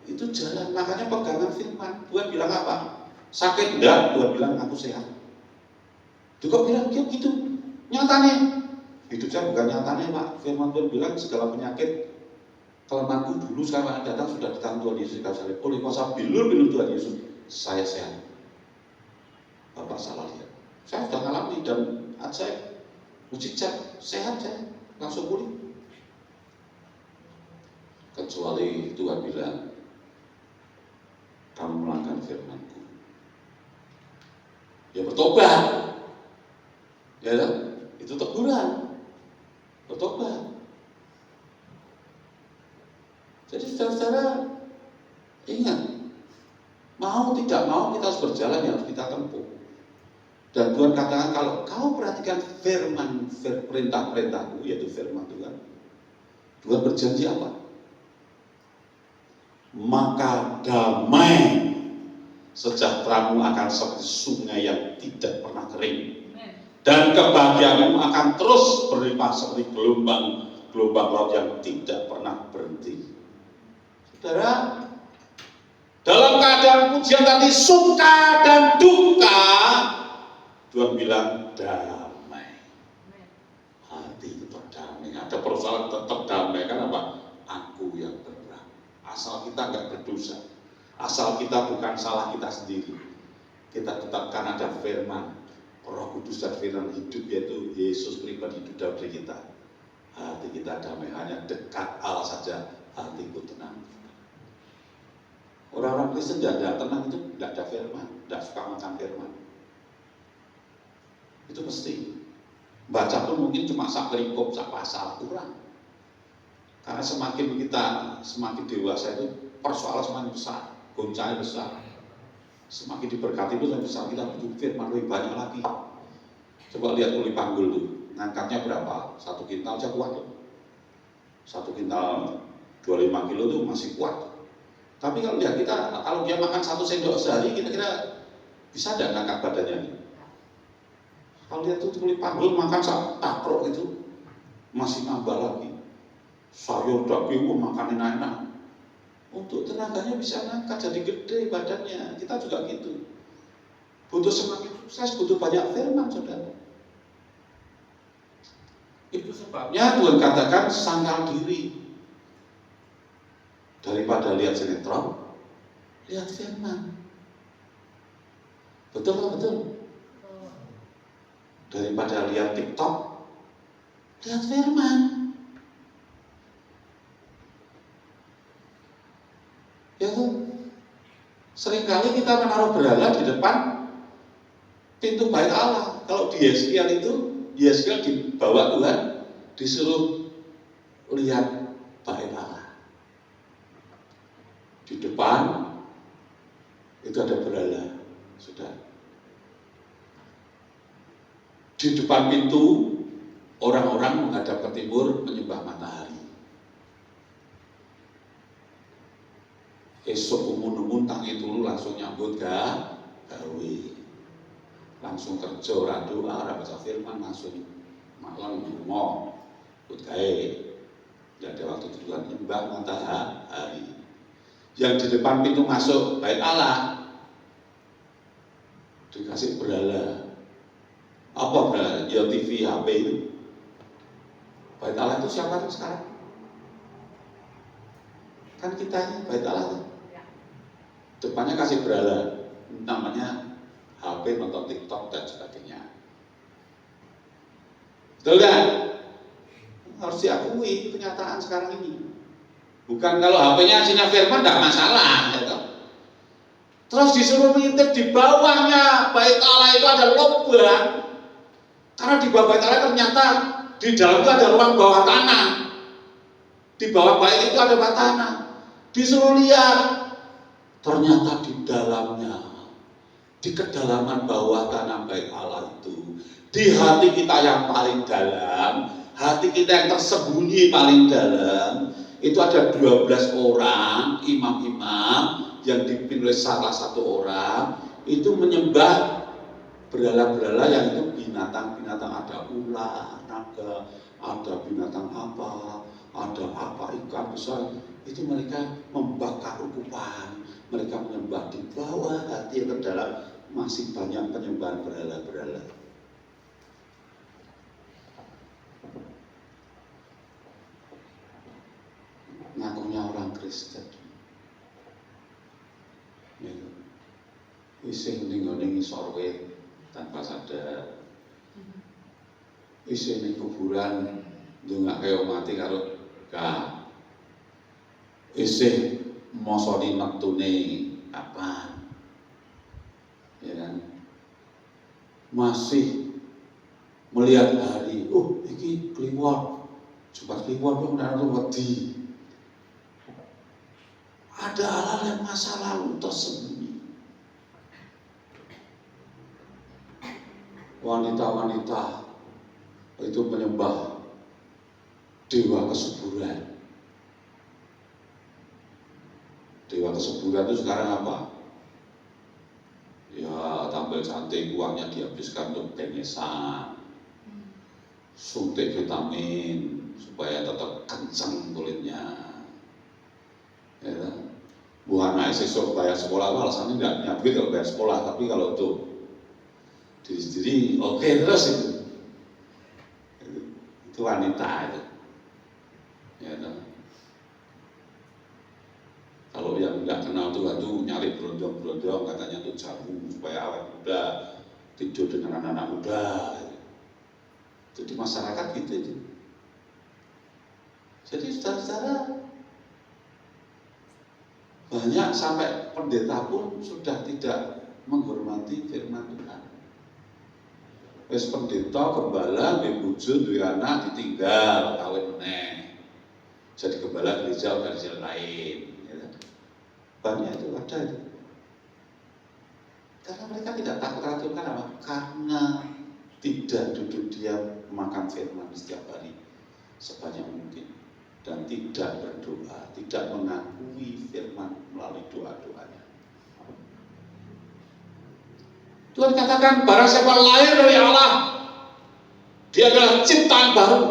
Itu jalan, makanya pegangan firman. Tuhan bilang apa? Sakit enggak? Tuhan bilang aku sehat. Juga bilang dia gitu. Nyatanya hidup saya bukan nyatanya Pak. Firman Tuhan bilang segala penyakit kelemahanku dulu sekarang datang sudah di tangan Tuhan Yesus Kristus. Oleh kuasa bilur Tuhan Yesus saya sehat. Bapak salah lihat. Saya sudah ngalami dan saya mujizat sehat saya langsung pulih. Kecuali Tuhan bilang kamu melanggar firman-Ku. Ya bertobat. Ya itu teguran. Bertobat. Jadi saudara-saudara ingat, mau tidak mau kita harus berjalan yang harus kita tempuh. Dan Tuhan katakan kalau kau perhatikan firman perintah-perintahku, yaitu firman Tuhan. Tuhan berjanji apa? Maka damai sejahteramu akan seperti sungai yang tidak pernah kering, dan kebahagiaanmu akan terus berlimpah seperti gelombang laut yang tidak pernah berhenti. Saudara, dalam keadaan pujian tadi suka dan duka, Tuhan bilang damai. Hati tetap damai. Ada persoalan tetap damai. Kenapa? Aku yang berperang. Asal kita nggak berdosa, asal kita bukan salah kita sendiri, kita tetapkan ada firman Roh Kudus dan firman hidup, yaitu Yesus pribadi hidup dalam diri kita. Hati kita damai, hanya dekat Allah saja hatiku tenang. Orang-orang Kristen tidak tenang itu tidak ada firman, tidak suka makan firman. Itu pasti. Baca pun mungkin cuma sak perikop, sak pasal, kurang. Karena semakin kita semakin dewasa itu persoalan semakin besar, goncangnya besar. Semakin diberkati itu semakin besar, kita butuh firman lebih banyak lagi. Coba lihat Uli Panggul tuh, ngangkatnya berapa? 1 kintal aja kuat tuh. 1 kintal 25 kilo tuh masih kuat. Tapi kalau lihat kita, kalau dia makan 1 sendok sehari, kira-kira bisa tidak ngangkat badannya? Kalau lihat tuh Uli Panggul makan sak taprok itu, masih nambah lagi. Sayur daging makan enak-enak. Untuk tenaganya bisa ngangkat jadi gede badannya. Kita juga gitu. Butuh semakin sukses, butuh banyak firman, saudara. Itu sebabnya Tuhan katakan sangkal diri. Daripada lihat sinetron, lihat firman. Betul kan? Betul. Daripada lihat TikTok, lihat firman. Ya tuh. Seringkali kita menaruh berhala di depan pintu bait Allah. Kalau di Yeskiel itu, Yeskiel dibawa Tuhan, disuruh lihat bait Allah. Di depan itu ada berhala, sudah. Di depan pintu orang-orang menghadap ke timur menyembah matahari. Esok umun-umun tangi tulu langsung nyambut gawe. Langsung kerja ora doa, ora baca firman, langsung malam ngomong buat gawe. Ya ada waktu Tuhan nyembah matahari. Yang di depan pintu masuk bait Allah dikasih berhala. Apa berhala? Ya TV, HP itu. Bait Allah itu siapa sekarang? Kan kita ini bait Allah. Depannya kasih berhala, namanya HP, nonton TikTok dan sebagainya. Betul kan? Harus diakui kenyataan sekarang ini. Bukan kalau HP-nya isinya firman tidak masalah, gitu. Terus disuruh mengintip di bawahnya bait Allah itu ada lubang. Karena di bawah bait Allah ternyata di dalam itu ada ruang bawah tanah. Di bawah bait itu ada bawah tanah. Disuruh lihat. Ternyata di dalamnya, di kedalaman bawah tanah bait Allah itu, di hati kita yang paling dalam, hati kita yang tersembunyi paling dalam, itu ada 12 orang imam-imam yang dipimpin oleh salah satu orang, itu menyembah berhala-berhala yang itu binatang-binatang, ada ular, naga, ada binatang apa, ada apa, ikan besar. Itu mereka membakar ukupan, mereka menyembah di bawah hati yang terdalam, masih banyak penyembahan berhala-berhala. Ngakunya orang Kristen, isih ning sorwe tanpa sadar, isih ning kuburan ndongake mati karo gak, isih mosoni mektune kapan, ya kan? Masih melihat hari, iki kliwon, Jumat kliwon kok ora wedi. Ada hal-hal yang masa lalu tersembunyi. Wanita-wanita itu menyembah dewa kesuburan. Dewa kesuburan itu sekarang apa? Ya tampil cantik, uangnya dihabiskan untuk bengesan, suntik vitamin supaya tetap kencang kulitnya. Ya, bukan naik sesuk bayar sekolah, alasannya nggak punya duit kalau bayar sekolah, tapi kalau untuk diri sendiri oke, terus itu wanita itu. Ya, kalau yang nggak kenal Tuhan itu nyari berondong-berondong katanya untuk jamu supaya awet muda, tidur dengan anak-anak muda. Itu di masyarakat gitu itu. Jadi saudara-saudara, banyak sampai pendeta pun sudah tidak menghormati firman Tuhan. Wes pendeta, gembala, bebujun, duwe anak ditinggal, kawin meneh. Jadi gembala gereja lain. Banyak itu ada itu. Karena mereka tidak takut kan apa? Karena tidak duduk diam makan firman setiap hari sebanyak mungkin dan tidak berdoa, tidak mengakui firman melalui doa-doanya. Tuhan katakan barang siapa lahir dari Allah, dia adalah ciptaan baru.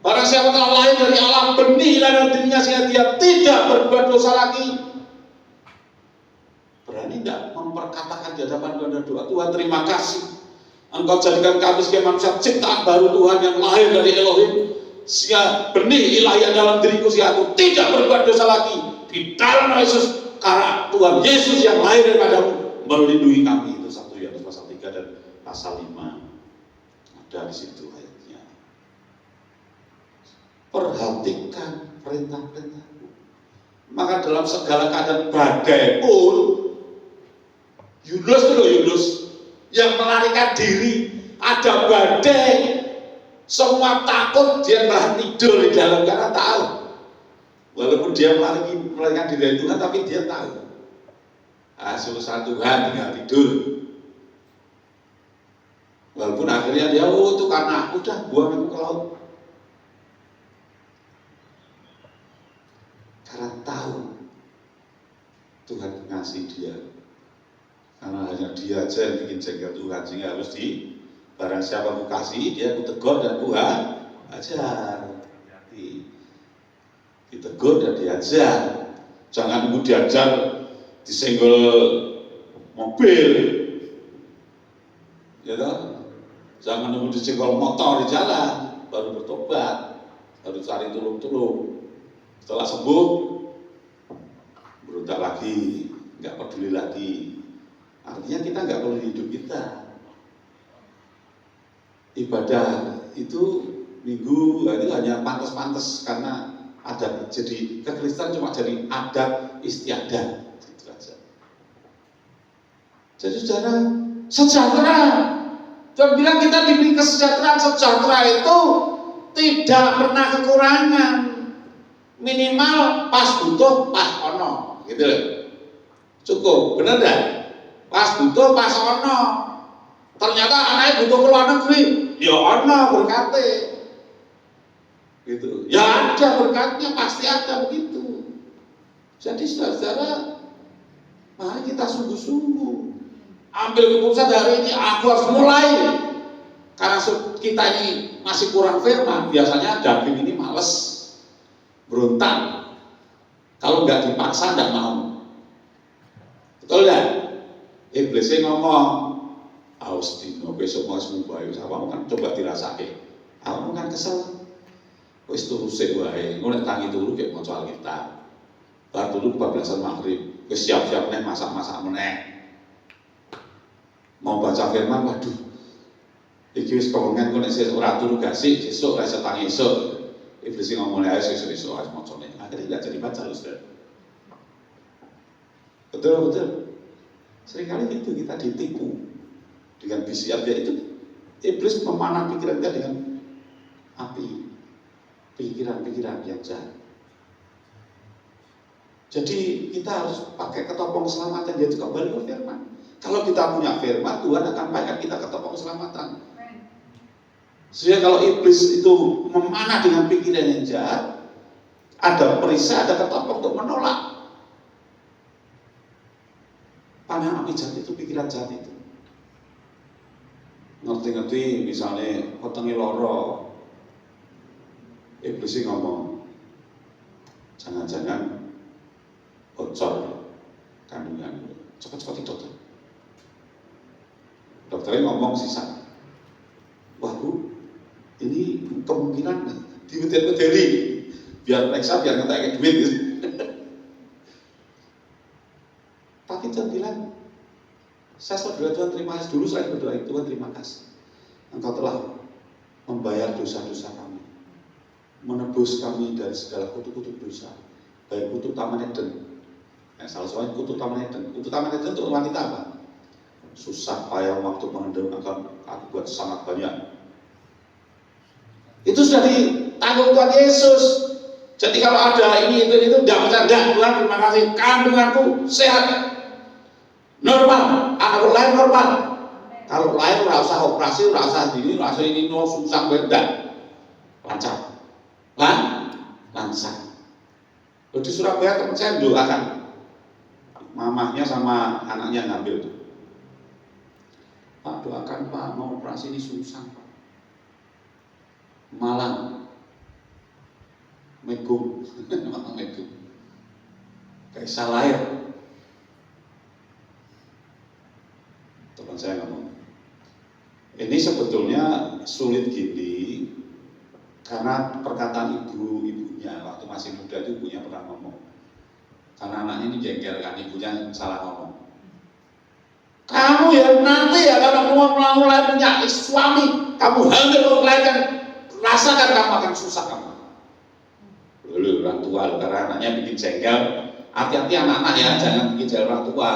Barang siapa telah lahir dari Allah, benih dalam dirinya sehingga dia tidak berbuat dosa lagi. Berani tidak memperkatakan di hadapan Tuhan dan doa, Tuhan terima kasih, Engkau jadikan kami sebagai manusia ciptaan baru Tuhan yang lahir dari Elohim, sehingga benih ilahi dalam diriku sehingga aku tidak berbuat dosa lagi. Di dalam Yesus, karena Tuhan Yesus yang lahir daripadamu melindungi kami. Itu 1 Yohanes pasal 3 dan pasal 5 ada di situ ayatnya. Perhatikan perintah-perintahku. Maka dalam segala keadaan badai pun, Yunus yang melarikan diri, ada badai, semua takut, dia malah tidur di dalam karena tahu. Walaupun dia melarikan diri dari Tuhan, tapi dia tahu. Suruhan Tuhan tinggal tidur. Walaupun akhirnya dia, itu karena udah buang aku ke laut. Karena tahu Tuhan mengasihi dia. Karena hanya dia aja yang bikin jengkel Tuhan, sehingga harus barang siapa aku kasih, dia aku tegur dan Tuhan ajar. Ditegur dan diajar. Jangan nunggu diajar disenggol mobil, ya toh? Jangan nunggu disenggol motor di jalan baru bertobat, baru cari tulung-tulung. Setelah sembuh, berontak lagi, nggak peduli lagi. Artinya kita nggak perlu hidup kita. Ibadah itu minggu itu hanya pantas-pantas karena ada. Jadi kekristenan cuma jadi adat istiadat, gitu aja. Jadi saudara, sejahtera. Tuhan bilang kita diberi kesejahteraan. Sejahtera itu tidak pernah kekurangan. Minimal pas butuh, pas ono, gitu loh. Cukup, benar enggak? Pas butuh, pas ono. Ternyata anaknya butuh ke luar negeri, ya ono berkatnya. Gitu. Ya ada berkatnya, pasti ada begitu. Jadi saudara, mari kita sungguh-sungguh ambil keputusan hari ini. Aku harus mulai. Karena kita ini masih kurang firman. Biasanya daging ini males, berontak. Kalau nggak dipaksa nggak mau. Betul nggak? Iblisnya ngomong, "Aus dino besok mau sembuh bayu." Apa kan coba dirasakan. Kamu kan kesel. Wis turu sik wae, ngono tangi turu kayak maca Alkitab. Bar turu bablasan maghrib, wis siap-siap meneh masak-masak meneh. Mau baca firman, waduh. Iki wis kewengen kok nek sesuk ora turu gasik, sesuk ora iso tangi esuk. Iblis ngomong ae sesuk-esuk harus macane. Akhirnya tidak jadi baca Ustaz. Betul. Seringkali itu kita ditipu dengan bisiat, yaitu iblis memanah pikiran kita dengan api. Pikiran-pikiran yang jahat. Jadi kita harus pakai ketopong keselamatan, yaitu kembali ke firman. Kalau kita punya firman, Tuhan akan pakai kita ketopong keselamatan. Sehingga kalau iblis itu memanah dengan pikiran yang jahat, ada perisai, ada ketopong untuk menolak. Panah api jahat itu pikiran jahat itu. Ngerti-ngerti misalnya wetenge loro, iblis ngomong, jangan-jangan bocor kandungan, cepat-cepat dokter. Dokternya ngomong sisa, wah Bu, ini kemungkinan dibetel-beteli, biar periksa, biar ngetek duit gitu. Tapi Tuhan bilang, saya saudara Tuhan terima kasih dulu, saya berdoa, Tuhan terima kasih, Engkau telah membayar dosa-dosa kami, menebus kami dari segala kutuk-kutuk dosa, baik kutuk Taman Eden. Salah satunya kutuk Taman Eden. Kutuk Taman Eden untuk wanita apa? Susah payah waktu mengendung akan aku buat sangat banyak. Itu sudah ditanggung Tuhan Yesus. Jadi kalau ada ini itu tidak bercanda. Tuhan terima kasih, kandunganku sehat, normal, anakku lahir normal. Kalau lahir nggak usah operasi, nggak usah ini, susah beda, lancar. Lancar. Di Surabaya teman saya doakan, mamahnya sama anaknya ngambil tuh. Pak doakan Pak, mau operasi ini susah Pak. Malang Megum, Megum. Kaisar lahir. Teman saya ngomong, ini sebetulnya sulit gini karena perkataan ibunya waktu masih muda itu ibunya pernah ngomong. Karena anaknya ini jengkel kan, ibunya salah ngomong. Kamu ya nanti ya kalau mulai punya suami, kamu hamil melahirkan, rasakan kamu akan susah kamu. Lalu orang tua, karena anaknya bikin jengkel. Hati-hati anak-anak ya, jangan bikin jengkel orang tua.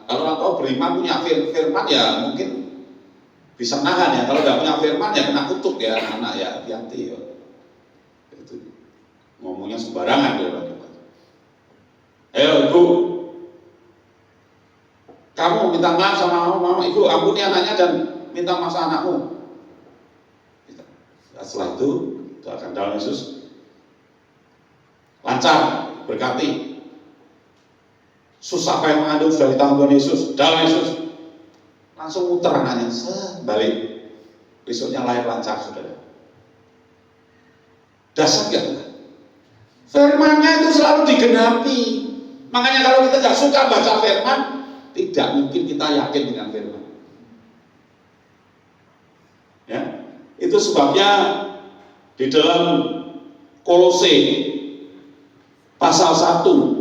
Kalau orang tua beriman punya firman ya mungkin bisa nahan ya. Kalau tidak punya firman ya kena kutuk ya anak ya, hati-hati ya. Itu ngomongnya sembarangan ya orang tua. Ayo ibu, kamu minta maaf sama mama, ibu ampuni anaknya dan minta maaf sama anakmu. Setelah itu akan dalam Yesus lancar, berkati. Susah kayak mengandung sudah ditanggung Tuhan Yesus, dalam Yesus langsung muter anaknya, balik. Besoknya lahir lancar, saudara. Dasar gak? Firman-Nya itu selalu digenapi. Makanya kalau kita tidak suka baca firman, tidak mungkin kita yakin dengan firman. Ya, itu sebabnya di dalam Kolose pasal 1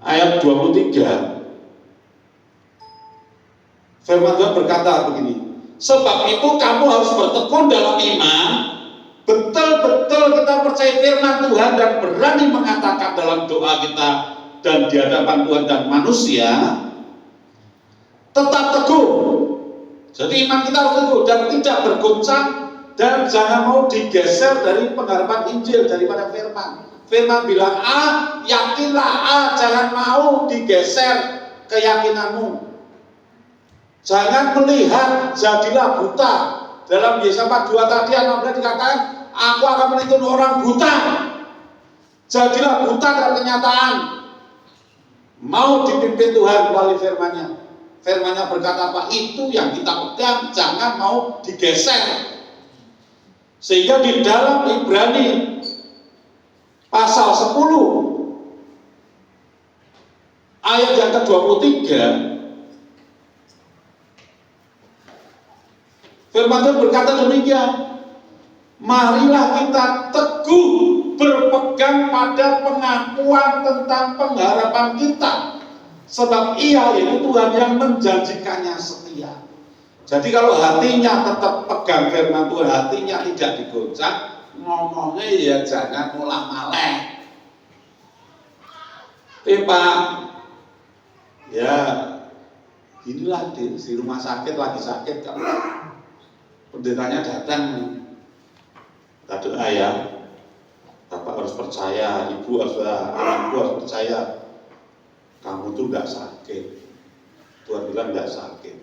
ayat 23 firman Tuhan berkata begini, sebab itu kamu harus bertekun dalam iman, betul-betul kita percaya firman Tuhan dan berani mengatakan dalam doa kita dan di hadapan Tuhan dan manusia, tetap teguh. Jadi iman kita harus teguh dan tidak bergoncang, dan jangan mau digeser dari pengharapan Injil daripada firman. Firman bilang A, yakinlah A, jangan mau digeser keyakinanmu. Jangan melihat jadilah buta. Dalam Yesaya 2 tadi 16 dikatakan, aku akan menuntun orang buta. Jadilah buta dalam kenyataan. Mau dipimpin Tuhan melalui firman-Nya. Firman-Nya berkata apa? Itu yang kita pegang, jangan mau digeser. Sehingga di dalam Ibrani pasal 10 ayat yang ke-23 firman Tuhan berkata demikian, marilah kita teguh berpegang pada pengakuan tentang pengharapan kita, sebab Ia yaitu Tuhan yang menjanjikannya setia. Jadi kalau hatinya tetap pegang firman Tuhan, hatinya tidak digoncang, ngomongnya ya jangan mulah maleh. Pak, ya inilah di rumah sakit lagi sakit, kalau pendetanya datang, kita doa ya, Bapak harus percaya, Ibu harus, anakku harus percaya, kamu tuh nggak sakit. Tuhan bilang nggak sakit,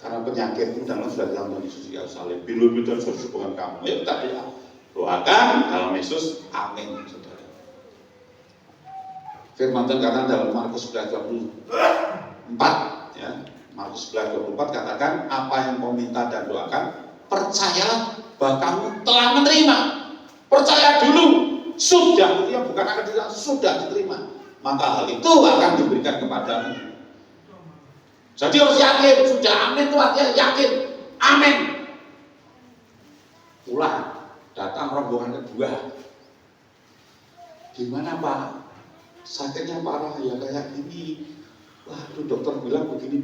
karena penyakit itu dalam sudah dalam Yesus Yerusalem. Bilu dan hubungan kamu. Ya kita doakan dalam Yesus, amin, saudara. Firman Tuhan katakan dalam Markus 11:24, ya, Markus 11:24 katakan, apa yang kau minta dan doakan, percayalah bahwa kamu telah menerima. Percaya dulu, sudah, ya bukan akan diterima, sudah diterima. Maka hal itu akan diberikan kepadamu. Jadi harus yakin, sudah amin itu artinya yakin, amin. Pulang. Datang rombongan kedua. Gimana Pak? Sakitnya parah ya kayak gini. Waduh dokter bilang begini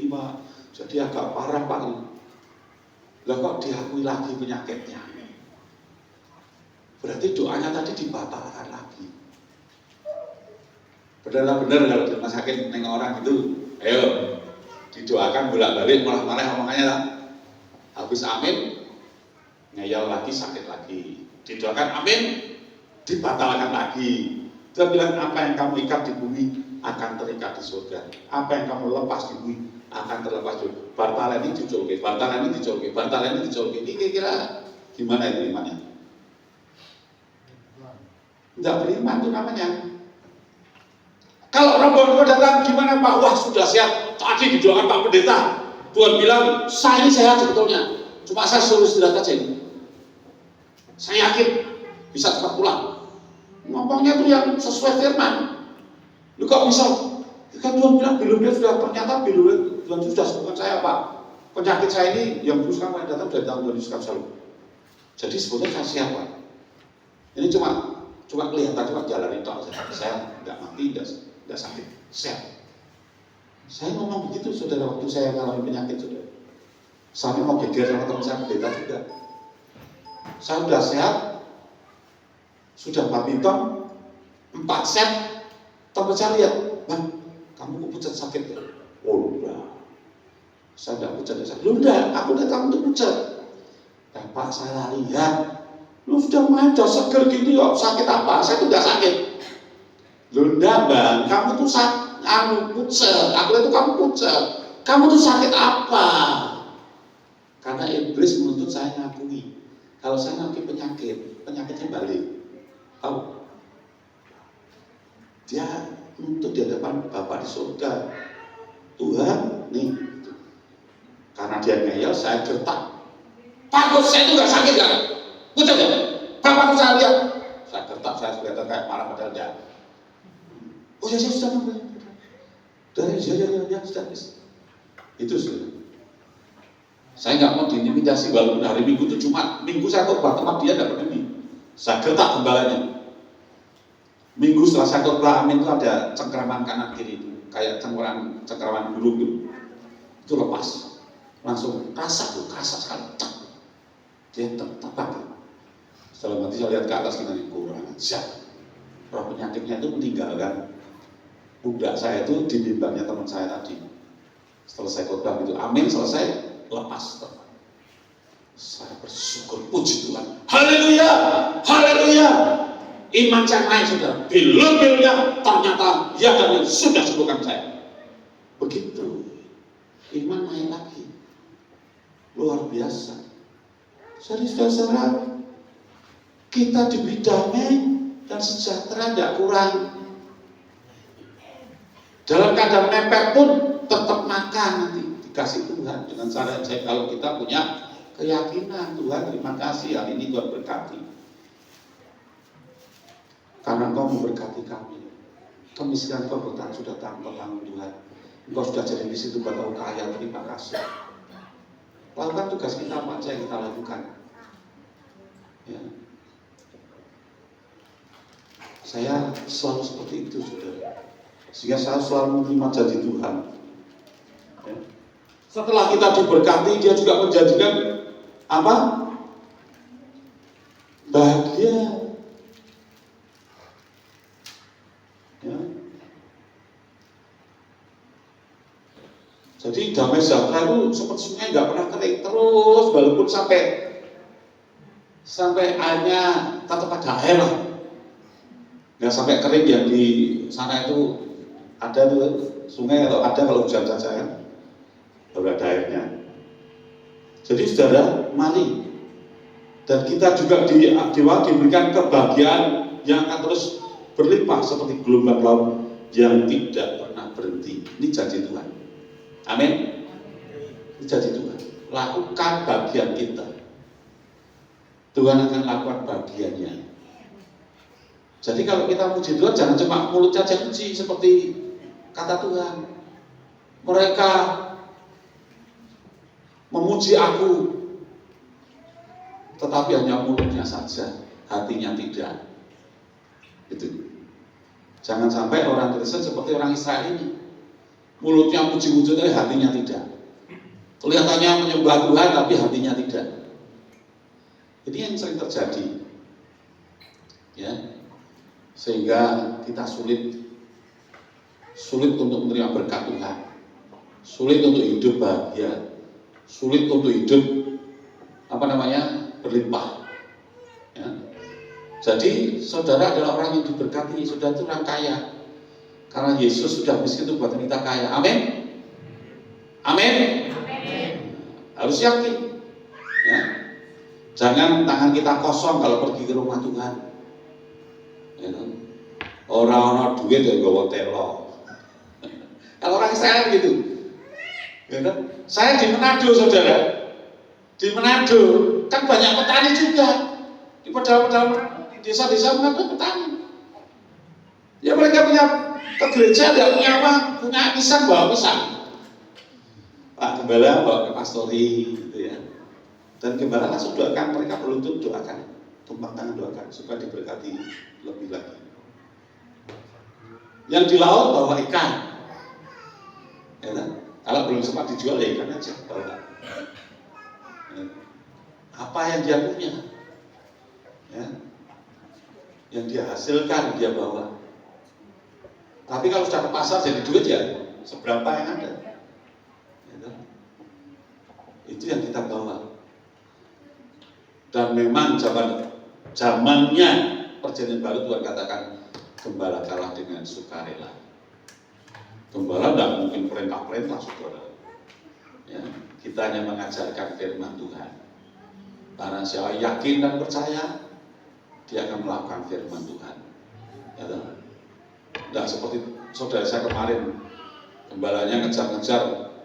Pak. Jadi agak parah Pak. Lah kok diakui lagi penyakitnya? Berarti doanya tadi dibatalkan lagi. Benar-benar kalau di rumah sakit neng orang itu, ayo didoakan bolak-balik malah omongannya lah. Habis amin, ngeyel lagi, sakit lagi. Didoakan amin, dibatalkan lagi. Dia bilang apa yang kamu ikat di bumi akan terikat di surga. Apa yang kamu lepas di bumi akan terlepas di surga. Bartalen ini dicolke, bartalen ini dicolke, bartalen ini dicolke. Ini kira-kira gimana itu imannya? Tidak beriman itu namanya. Kalau rombongan datang gimana Pak? Wah sudah sehat. Tadi didoakan Pak Pendeta. Tuhan bilang saya ini sehat sebetulnya. Cuma saya suruh istirahat aja ini. Saya yakin bisa cepat pulang. Ngomongnya tuh yang sesuai firman. Lu kok bisa? Kan Tuhan bilang bilurnya sudah, ternyata bilurnya Tuhan sudah sembuhkan saya, Pak. Penyakit saya ini yang terus kamu yang datang dari tahun 2001. Jadi sebetulnya saya siapa? Ini cuma kelihatan, cuma jalan itu aja. Saya nggak mati, nggak sakit, sehat. Saya ngomong begitu, saudara, waktu saya mengalami penyakit, saudara. Sampai mau geger sama teman saya pendeta juga. Saya sudah sehat, sudah badminton, 4 set. Teman saya lihat, Bang, kamu kok pucat sakit ya? Oh enggak, saya enggak pucat ya. Lu enggak, aku lihat kamu tuh pucat. Bapak saya lihat, lu sudah main, sudah seger gini kok, sakit apa? Saya tuh enggak sakit. Lu enggak, Bang, kamu tuh pucat. Aku lihat tuh kamu pucat. Kamu tuh sakit apa? Karena iblis menuntut saya ngakui. Kalau saya ngakui penyakitnya balik. Tahu? Dia untuk di hadapan Bapa di surga. Tuhan, nih, karena dia ngeyel, saya gertak. Pak, saya itu gak sakit kan? Pucat ya? Bapak saya lihat. Saya gertak, saya kelihatan kayak marah padahal dia. Oh ya, saya sudah nambah. Dari ya, sudah. Itu sudah. Saya nggak mau diintimidasi, walaupun hari Minggu itu cuma Minggu saya khotbah tempat dia dapat ini. Saya gertak gembalanya. Minggu setelah saya khotbah amin itu ada cengkeraman kanan kiri itu, kayak cengkeraman burung gitu. Itu lepas, langsung kerasa sekali, cek. Dia terbang. Setelah nanti saya lihat ke atas gini, kurang ajar. Roh penyakitnya itu meninggalkan budak saya itu di bimbangnya teman saya tadi. Setelah saya khotbah gitu, amin, selesai, lepas teman. Saya bersyukur, puji Tuhan. Haleluya, haleluya. Iman saya naik, saudara. Bilur-bilurnya ternyata ya dan sudah sembuhkan saya. Begitu. Iman naik lagi. Luar biasa. Jadi saudara, kita diberi damai dan sejahtera tidak kurang. Dalam keadaan mepet pun tetap makan nanti dikasih Tuhan dengan cara saya. Kalau kita punya keyakinan, Tuhan terima kasih hari ini Tuhan berkati. Karena Engkau memberkati kami. Kemiskinan kau sudah tanggung Tuhan. Engkau sudah jadi di situ Engkau kaya, terima kasih. Lakukan tugas kita apa aja yang kita lakukan. Ya. Saya selalu seperti itu, saudara. Sehingga saya selalu menerima janji Tuhan. Ya. Setelah kita diberkati, dia juga menjanjikan apa? Bahagia. Ya. Jadi damai sejahtera itu seperti sungai nggak pernah kering terus, walaupun sampai airnya tetap ada air lah. Nggak sampai kering yang di sana itu ada tuh sungai atau ada kalau hujan saja kan, baru ada airnya. Jadi saudara, mari dan kita juga diberikan kebahagiaan yang akan terus berlimpah seperti gelombang laut yang tidak pernah berhenti. Ini janji Tuhan. Amin. Ini janji Tuhan. Lakukan bagian kita. Tuhan akan lakukan bagiannya. Jadi kalau kita puji Tuhan jangan cuma mulut saja puji seperti kata Tuhan. Mereka memuji aku, tetapi hanya mulutnya saja, hatinya tidak. Itu. Jangan sampai orang Kristen seperti orang Israel ini. Mulutnya puji-puji tapi hatinya tidak. Kelihatannya menyembah Tuhan tapi hatinya tidak. Ini yang sering terjadi. Ya. Sehingga kita sulit untuk menerima berkat Tuhan. Sulit untuk hidup bahagia. Sulit untuk hidup berlimpah. Ya. Jadi saudara adalah orang yang diberkati, saudara itu orang kaya. Karena Yesus sudah miskin itu buat kita kaya. Amin. Amin. Harus yakin. Ya. Jangan tangan kita kosong kalau pergi ke rumah Tuhan. Ya. Orang-orang duit ya gawa telo. Kalau orang Israel gitu. Ya. Saya di Manado, saudara. Di Manado kan banyak petani juga. Di pedal-pedal desa-desa mengaku petani. Ya mereka punya ke gereja, dia punya apa? Punya pisang, bawa pisang. Pak Gembala bawa ke pastori gitu ya. Dan Gembala langsung doakan, mereka berlutut doakan, tumpang tangan doakan supaya diberkati lebih lagi. Yang di laut bawa ikan, ya kan? Kalau belum sempat dijual ya ikan aja bawa. Apa yang dia punya, ya, yang dia hasilkan dia bawa. Tapi kalau sudah ke pasar jadi duit ya seberapa yang ada, ya kan? Itu yang kita bawa. Dan memang zamannya perjanjian baru Tuhan katakan gembala kalah dengan sukarela. Gembala tidak mungkin perintah-perintah, saudara. Ya, kita hanya mengajarkan firman Tuhan. Karena siapa yakin dan percaya, dia akan melakukan firman Tuhan. Ya, tidak seperti saudara saya kemarin, gembalanya ngejar-ngejar.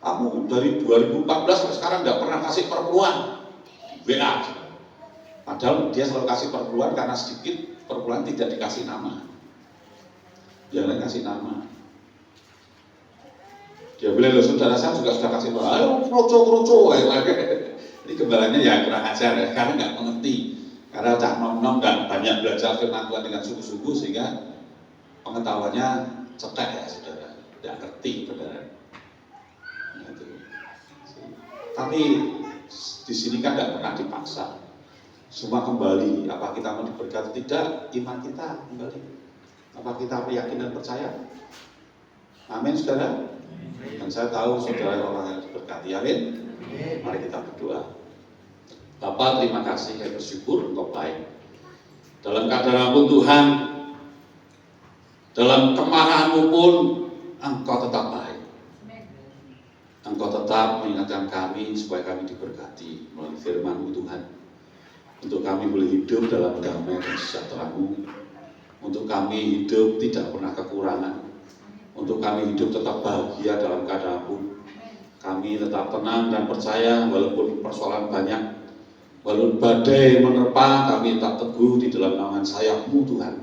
Kamu dari 2014 sampai sekarang tidak pernah kasih perpuluhan. WA. Padahal dia selalu kasih perpuluhan karena sedikit perpuluhan tidak dikasih nama. Dia lain kasih nama. Dia bilang, loh saudara saya juga sudah kasih perpuluhan. Ayo kroco-kroco. Ini gembalanya ya kurang ajar ya, karena nggak mengerti. Karena cak nom-nom dan banyak belajar firman Tuhan dengan sungguh-sungguh sehingga pengetahuannya cetek ya saudara. Tidak ngerti saudara. Tapi di sini kan tidak pernah dipaksa. Semua kembali. Apa kita mau diberkati tidak? Iman kita kembali. Apa kita yakin dan percaya? Amin, saudara. Dan saya tahu saudara orang yang diberkati. Amin. Mari kita berdoa. Bapa, terima kasih, saya bersyukur Engkau baik. Dalam keadaan pun Tuhan, dalam kemarahanmu pun Engkau tetap baik. Engkau tetap mengingatkan kami supaya kami diberkati melalui firman-Mu Tuhan. Untuk kami boleh hidup dalam damai dan sejahtera-Mu. Untuk kami hidup tidak pernah kekurangan. Untuk kami hidup tetap bahagia dalam keadaan pun. Kami tetap tenang dan percaya walaupun persoalan banyak. Walaupun badai menerpa, kami tetap teguh di dalam naungan sayap-Mu Tuhan.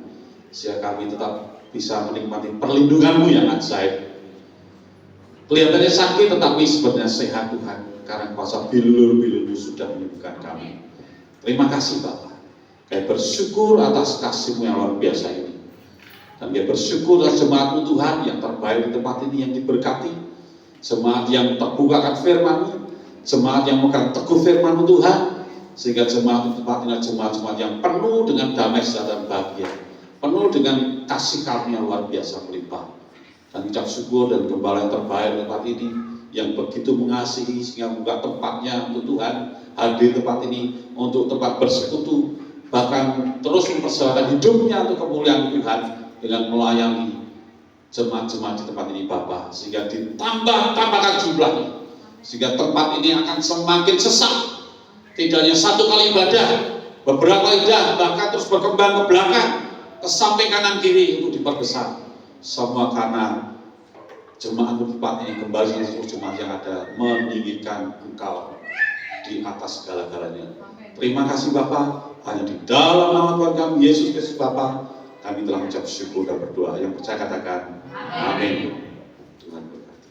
Sehingga kami tetap bisa menikmati perlindungan-Mu yang ajaib. Kelihatannya sakit tetapi sebenarnya sehat Tuhan. Karena kuasa bilur-bilur-Mu sudah menyembuhkan kami. Terima kasih Bapak. Kami bersyukur atas kasih-Mu yang luar biasa ini. Dan kami bersyukur atas jemaat-Mu Tuhan yang terbaik di tempat ini, yang diberkati. Jemaat yang terbukakan firman-Mu. Jemaat yang memegang teguh firman-Mu Tuhan. Sehingga jemaat di tempat ini jemaat-jemaat yang penuh dengan damai sejahtera dan bahagia. Penuh dengan kasih karunia luar biasa melimpah. Dan ucap syukur dan gembala yang terbaik di tempat ini yang begitu mengasihi sehingga membuka tempatnya untuk Tuhan hadir di tempat ini untuk tempat bersekutu, bahkan terus mempersembahkan hidupnya untuk kemuliaan Tuhan dengan melayani jemaat-jemaat di tempat ini Bapa, sehingga ditambahkan jumlahnya sehingga tempat ini akan semakin sesak. Tidak hanya satu kali ibadah, beberapa ibadah, bahkan terus berkembang ke belakang, ke samping kanan kiri untuk diperbesar. Semua karena jemaat tempat ini kembali dengan seluruh jemaat yang ada meninggikan Engkau di atas segala-galanya. Terima kasih Bapa, hanya di dalam nama Tuhan kami Yesus Kristus Bapa, kami telah mengucap syukur dan berdoa. Yang percaya katakan amin. Tuhan berkati.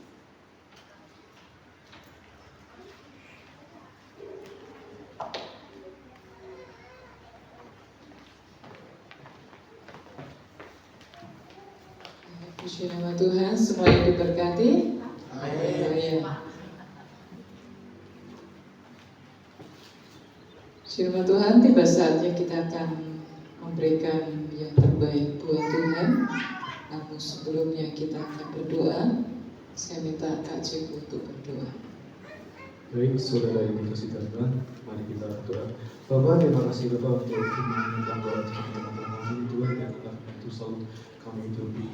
Puji nama Tuhan, semuanya diberkati. Amin. Puji nama Tuhan, tiba saatnya kita akan memberikan yang terbaik buat Tuhan. Namun sebelumnya kita akan berdoa. Saya minta Kak Cik untuk berdoa. Baik, saudara yang dikasih Tuhan, mari kita berdoa. Bapak, terima kasih Bapak untuk firman yang telah teman-teman kami Tuhan yang telah membantu selalu kami hidup di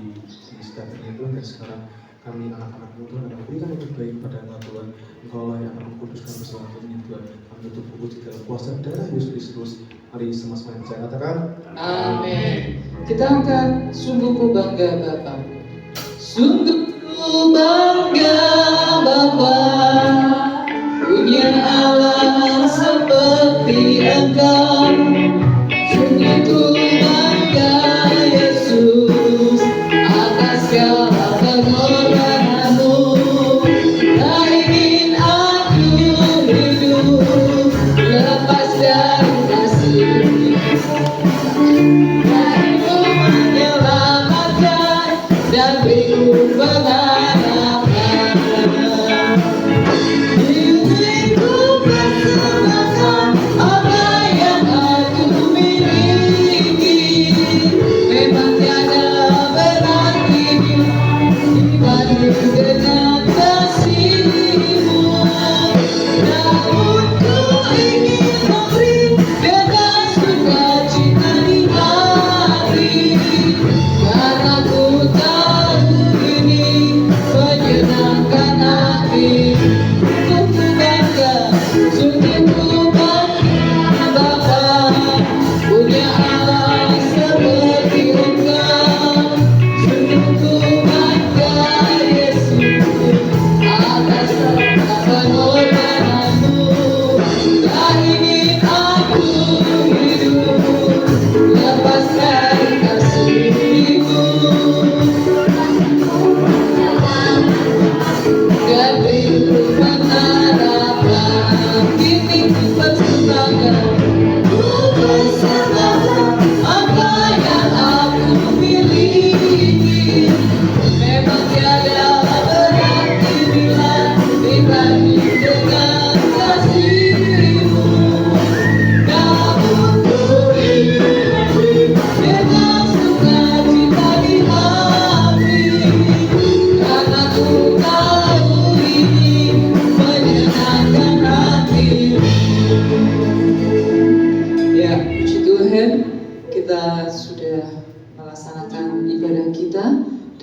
setiap ini Tuhan. Dan sekarang kami anak-anak-Mu Tuhan akan berikan yang terbaik kepada Engkau Tuhan. Engkau lah yang akan mengkuduskan persekutuan ini Tuhan. Kami untuk pupus di dalam kuasa darah Yesus Kristus. Mari sama-sama saya katakan Amin. Kita akan sungguh ku bangga Bapa. Sungguh ku bangga Bapa, punya Allah seperti Engkau. Sungguh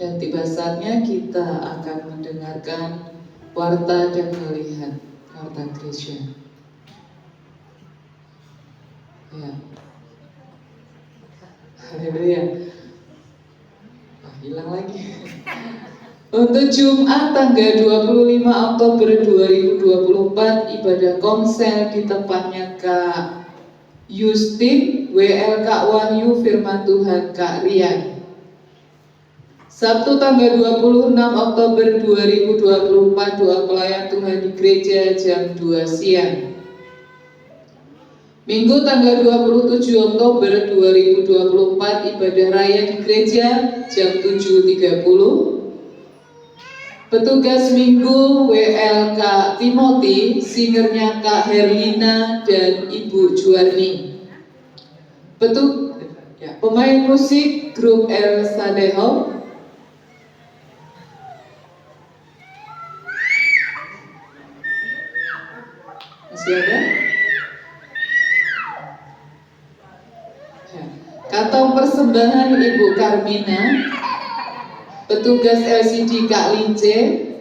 Dan tiba saatnya kita akan mendengarkan warta dan melihat warta gereja. Ya. Haleluya. Hilang lagi. Untuk Jumat tanggal 25 Oktober 2024 ibadah komsel di tempatnya Kak Yustin, WL Kak Wahyu, Firman Tuhan Kak Rian. Sabtu tanggal 26 Oktober 2024 doa pelayan Tuhan di gereja jam 2 siang. Minggu tanggal 27 Oktober 2024 ibadah raya di gereja jam 7.30. Petugas minggu WL Kak Timothy, singernya Kak Herlina dan Ibu Juarni. Pemain musik grup El Sadeho. Masih ada? Kantong persembahan Ibu Karmina, petugas LCD Kak Lince,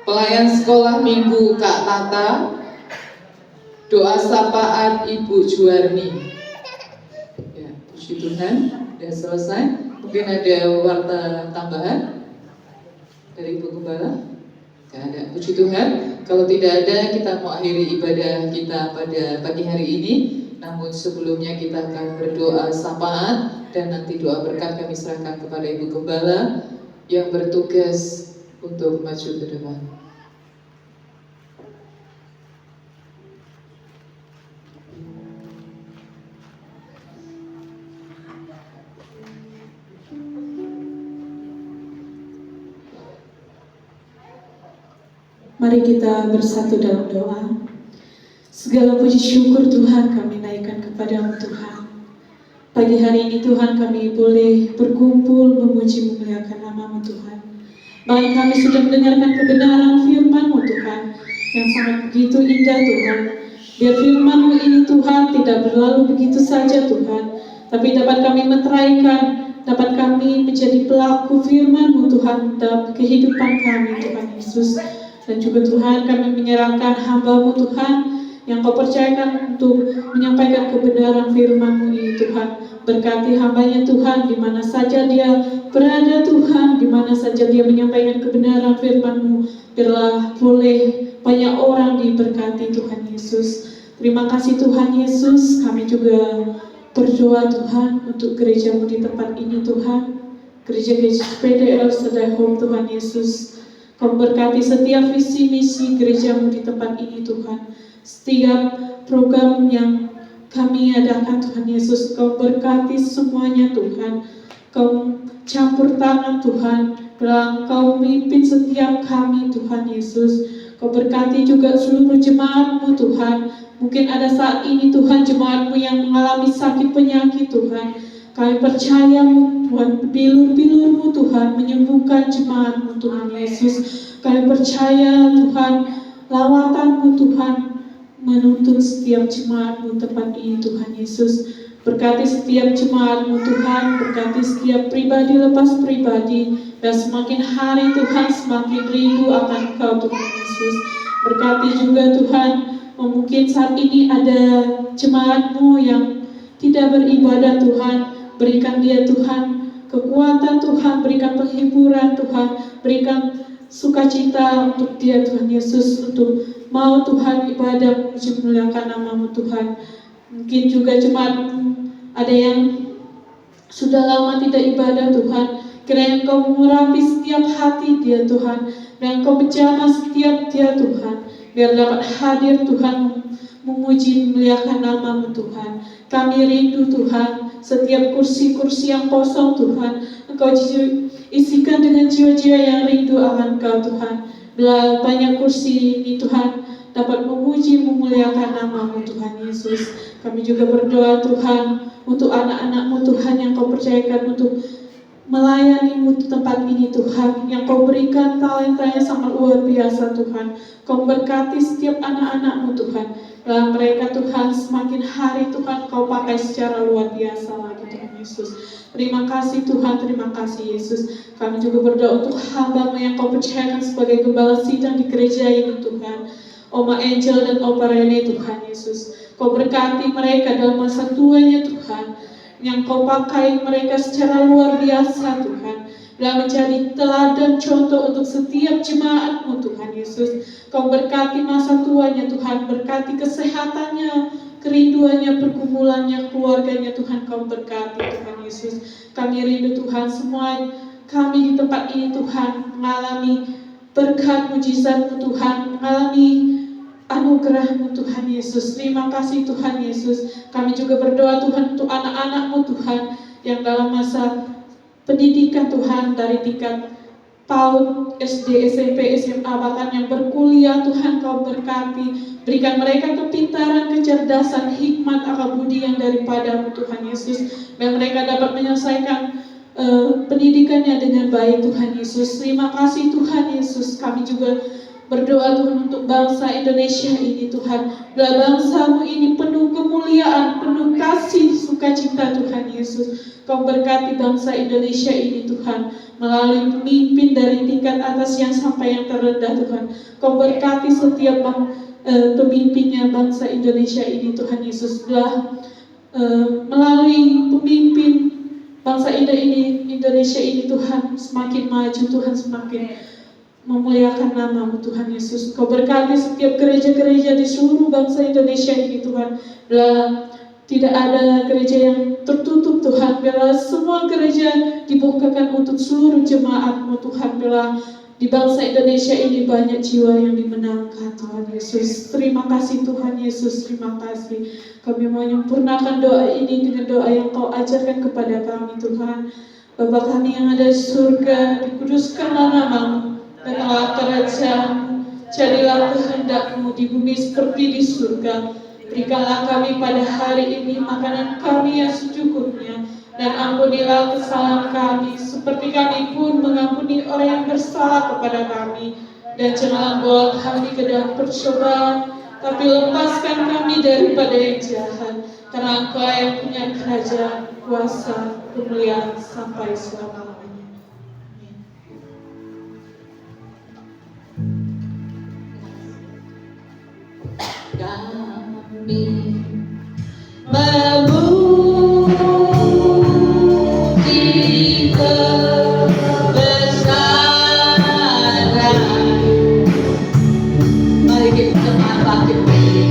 pelayan sekolah minggu Kak Tata, doa sapaan Ibu Juarni. Ya, puji Tuhan, sudah selesai. Mungkin ada warta tambahan dari Ibu Gembala? Tidak ada. Puji Tuhan. Kalau tidak ada, kita mau akhiri ibadah kita pada pagi hari ini. Namun sebelumnya kita akan berdoa sapaan dan nanti doa berkat kami serahkan kepada Ibu Gembala yang bertugas untuk maju ke depan. Mari kita bersatu dalam doa. Segala puji syukur Tuhan kami naikkan kepada-Mu Tuhan. Pagi hari ini Tuhan kami boleh berkumpul memuji memuliakan nama-Mu Tuhan. Bahkan kami sudah mendengarkan kebenaran firman-Mu Tuhan yang sangat begitu indah Tuhan. Biar firman-Mu ini Tuhan tidak berlalu begitu saja Tuhan, tapi dapat kami meteraikan, dapat kami menjadi pelaku firman-Mu Tuhan dalam kehidupan kami Tuhan Yesus. Dan juga Tuhan kami menyerahkan hamba-Mu Tuhan yang Kau percayakan untuk menyampaikan kebenaran firman-Mu ini Tuhan. Berkati hambanya Tuhan di mana saja dia berada Tuhan, di mana saja dia menyampaikan kebenaran firman-Mu. Biarlah boleh banyak orang diberkati Tuhan Yesus. Terima kasih Tuhan Yesus. Kami juga berdoa Tuhan untuk gereja-Mu di tempat ini Tuhan. Gereja-gereja PDL Sedahom Tuhan Yesus. Kau berkati setiap visi misi gereja-Mu di tempat ini Tuhan. Setiap program yang kami adakan Tuhan Yesus, Kau berkati semuanya Tuhan. Kau campur tangan Tuhan, dan Kau mimpin setiap kami Tuhan Yesus. Kau berkati juga seluruh jemaat-Mu Tuhan. Mungkin ada saat ini Tuhan jemaat-Mu yang mengalami sakit penyakit Tuhan. Kami percaya Tuhan, bilur-bilur-Mu Tuhan menyembuhkan jemaat-Mu Tuhan Yesus. Kami percaya Tuhan, lawatan-Mu Tuhan menuntun setiap jemaat-Mu tempat ini Tuhan Yesus. Berkati setiap jemaat-Mu Tuhan, berkati setiap pribadi lepas pribadi, dan semakin hari Tuhan semakin rindu akan Kau Tuhan Yesus. Berkati juga Tuhan, mungkin saat ini ada jemaat-Mu yang tidak beribadah Tuhan. Berikan dia Tuhan kekuatan Tuhan, berikan penghiburan Tuhan, berikan sukacita untuk dia Tuhan Yesus, untuk mau Tuhan ibadah puji memuliakan nama-Mu Tuhan. Mungkin juga jemaat ada yang sudah lama tidak ibadah Tuhan. Kiranya Kau mengurapi setiap hati dia Tuhan, dan Kau menjamah setiap dia Tuhan, biar dapat hadir Tuhan memuji memuliakan nama-Mu Tuhan. Kami rindu Tuhan, setiap kursi-kursi yang kosong Tuhan, Engkau isikan dengan jiwa-jiwa yang rindu akan Kau Tuhan. Bila banyak kursi ini Tuhan dapat memuji memuliakan nama-Mu Tuhan Yesus. Kami juga berdoa Tuhan untuk anak-anak-Mu Tuhan yang Kau percayakan untuk melayani-Mu di tempat ini Tuhan, yang Kau berikan talenta yang sangat luar biasa Tuhan. Kau berkati setiap anak-anak-Mu Tuhan. Biarlah mereka Tuhan semakin hari Tuhan Kau pakai secara luar biasa lagi Tuhan Yesus. Terima kasih Tuhan, terima kasih Yesus. Kami juga berdoa untuk hamba yang Kau percayakan sebagai gembala sidang di gereja ini Tuhan. Oma Angel dan Opa Rene Tuhan Yesus. Kau berkati mereka dalam masa tuanya Tuhan. Yang Kau pakai mereka secara luar biasa Tuhan. Biarlah menjadi teladan contoh untuk setiap jemaat-Mu Tuhan Yesus. Kau berkati masa tuanya Tuhan, berkati kesehatannya, kerinduannya, pergumulannya, keluarganya Tuhan. Kau berkati Tuhan Yesus. Kami rindu Tuhan, semua kami di tempat ini Tuhan mengalami berkat mujizat-Mu Tuhan, mengalami anugerah-Mu Tuhan Yesus. Terima kasih Tuhan Yesus. Kami juga berdoa Tuhan untuk anak-anak-Mu Tuhan yang dalam masa pendidikan Tuhan dari tingkat PAUD, SD, SMP, SMA, bahkan yang berkuliah Tuhan Kau berkati. Berikan mereka kepintaran, kecerdasan, hikmat, akal budi yang daripada-Mu Tuhan Yesus. Biar mereka dapat menyelesaikan pendidikannya dengan baik Tuhan Yesus. Terima kasih Tuhan Yesus. Kami juga berdoa Tuhan untuk bangsa Indonesia ini Tuhan. Biar bangsa-Mu ini penuh kemuliaan, penuh kasih, sukacita Tuhan Yesus. Kau berkati bangsa Indonesia ini Tuhan, melalui pemimpin dari tingkat atas yang sampai yang terendah Tuhan. Kau berkati setiap pemimpinnya bangsa Indonesia ini Tuhan Yesus. Biar melalui pemimpin bangsa Indonesia ini Tuhan semakin maju Tuhan, semakin memuliakan nama-Mu Tuhan Yesus. Kau berkati setiap gereja-gereja di seluruh bangsa Indonesia ini Tuhan. Biarlah tidak ada gereja yang tertutup Tuhan. Biarlah semua gereja dibukakan untuk seluruh jemaat-Mu Tuhan. Biarlah di bangsa Indonesia ini banyak jiwa yang dimenangkan Tuhan Yesus. Terima kasih Tuhan Yesus, terima kasih. Kami menyempurnakan doa ini dengan doa yang Kau ajarkan kepada kami Tuhan. Bapa kami yang ada di surga, dikuduskanlah nama-Mu, datanglah kerajaan-Mu, jadilah kehendak-Mu di bumi seperti di surga. Berikanlah kami pada hari ini makanan kami yang secukupnya, dan ampunilah kesalahan kami seperti kami pun mengampuni orang yang bersalah kepada kami. Dan janganlah bawa kami ke dalam percobaan, tapi lepaskan kami daripada yang jahat. Karena Engkau yang punya kerajaan, kuasa, kemuliaan sampai selama-lamanya. Kami memuji kebesaran. Mari kita bangkit ajaib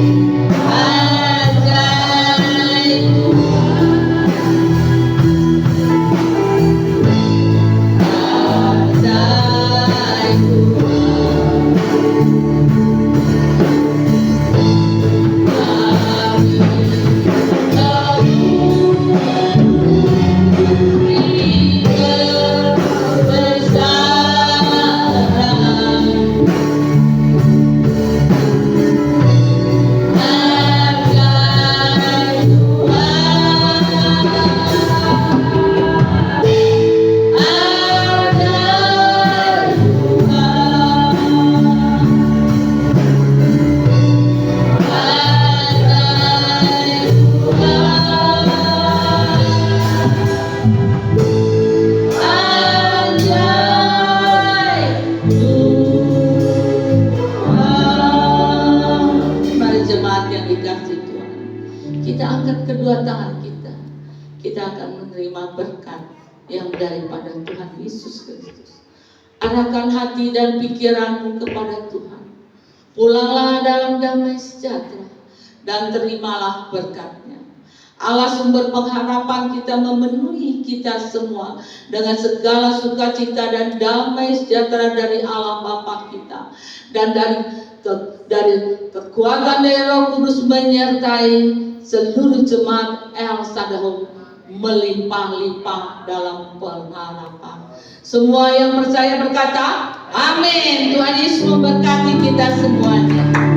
kedua tangan kita, kita akan menerima berkat yang daripada Tuhan Yesus Kristus. Arahkan hati dan pikiranmu kepada Tuhan. Pulanglah dalam damai sejahtera dan terimalah berkatnya. Allah sumber pengharapan kita memenuhi kita semua dengan segala sukacita dan damai sejahtera dari Allah Bapa kita, dan dari kekuatan dari Roh Kudus menyertai seluruh jemaat El Sadahum melimpah-limpah dalam pengharapan. Semua yang percaya berkata, amin. Tuhan Yesus memberkati kita semuanya.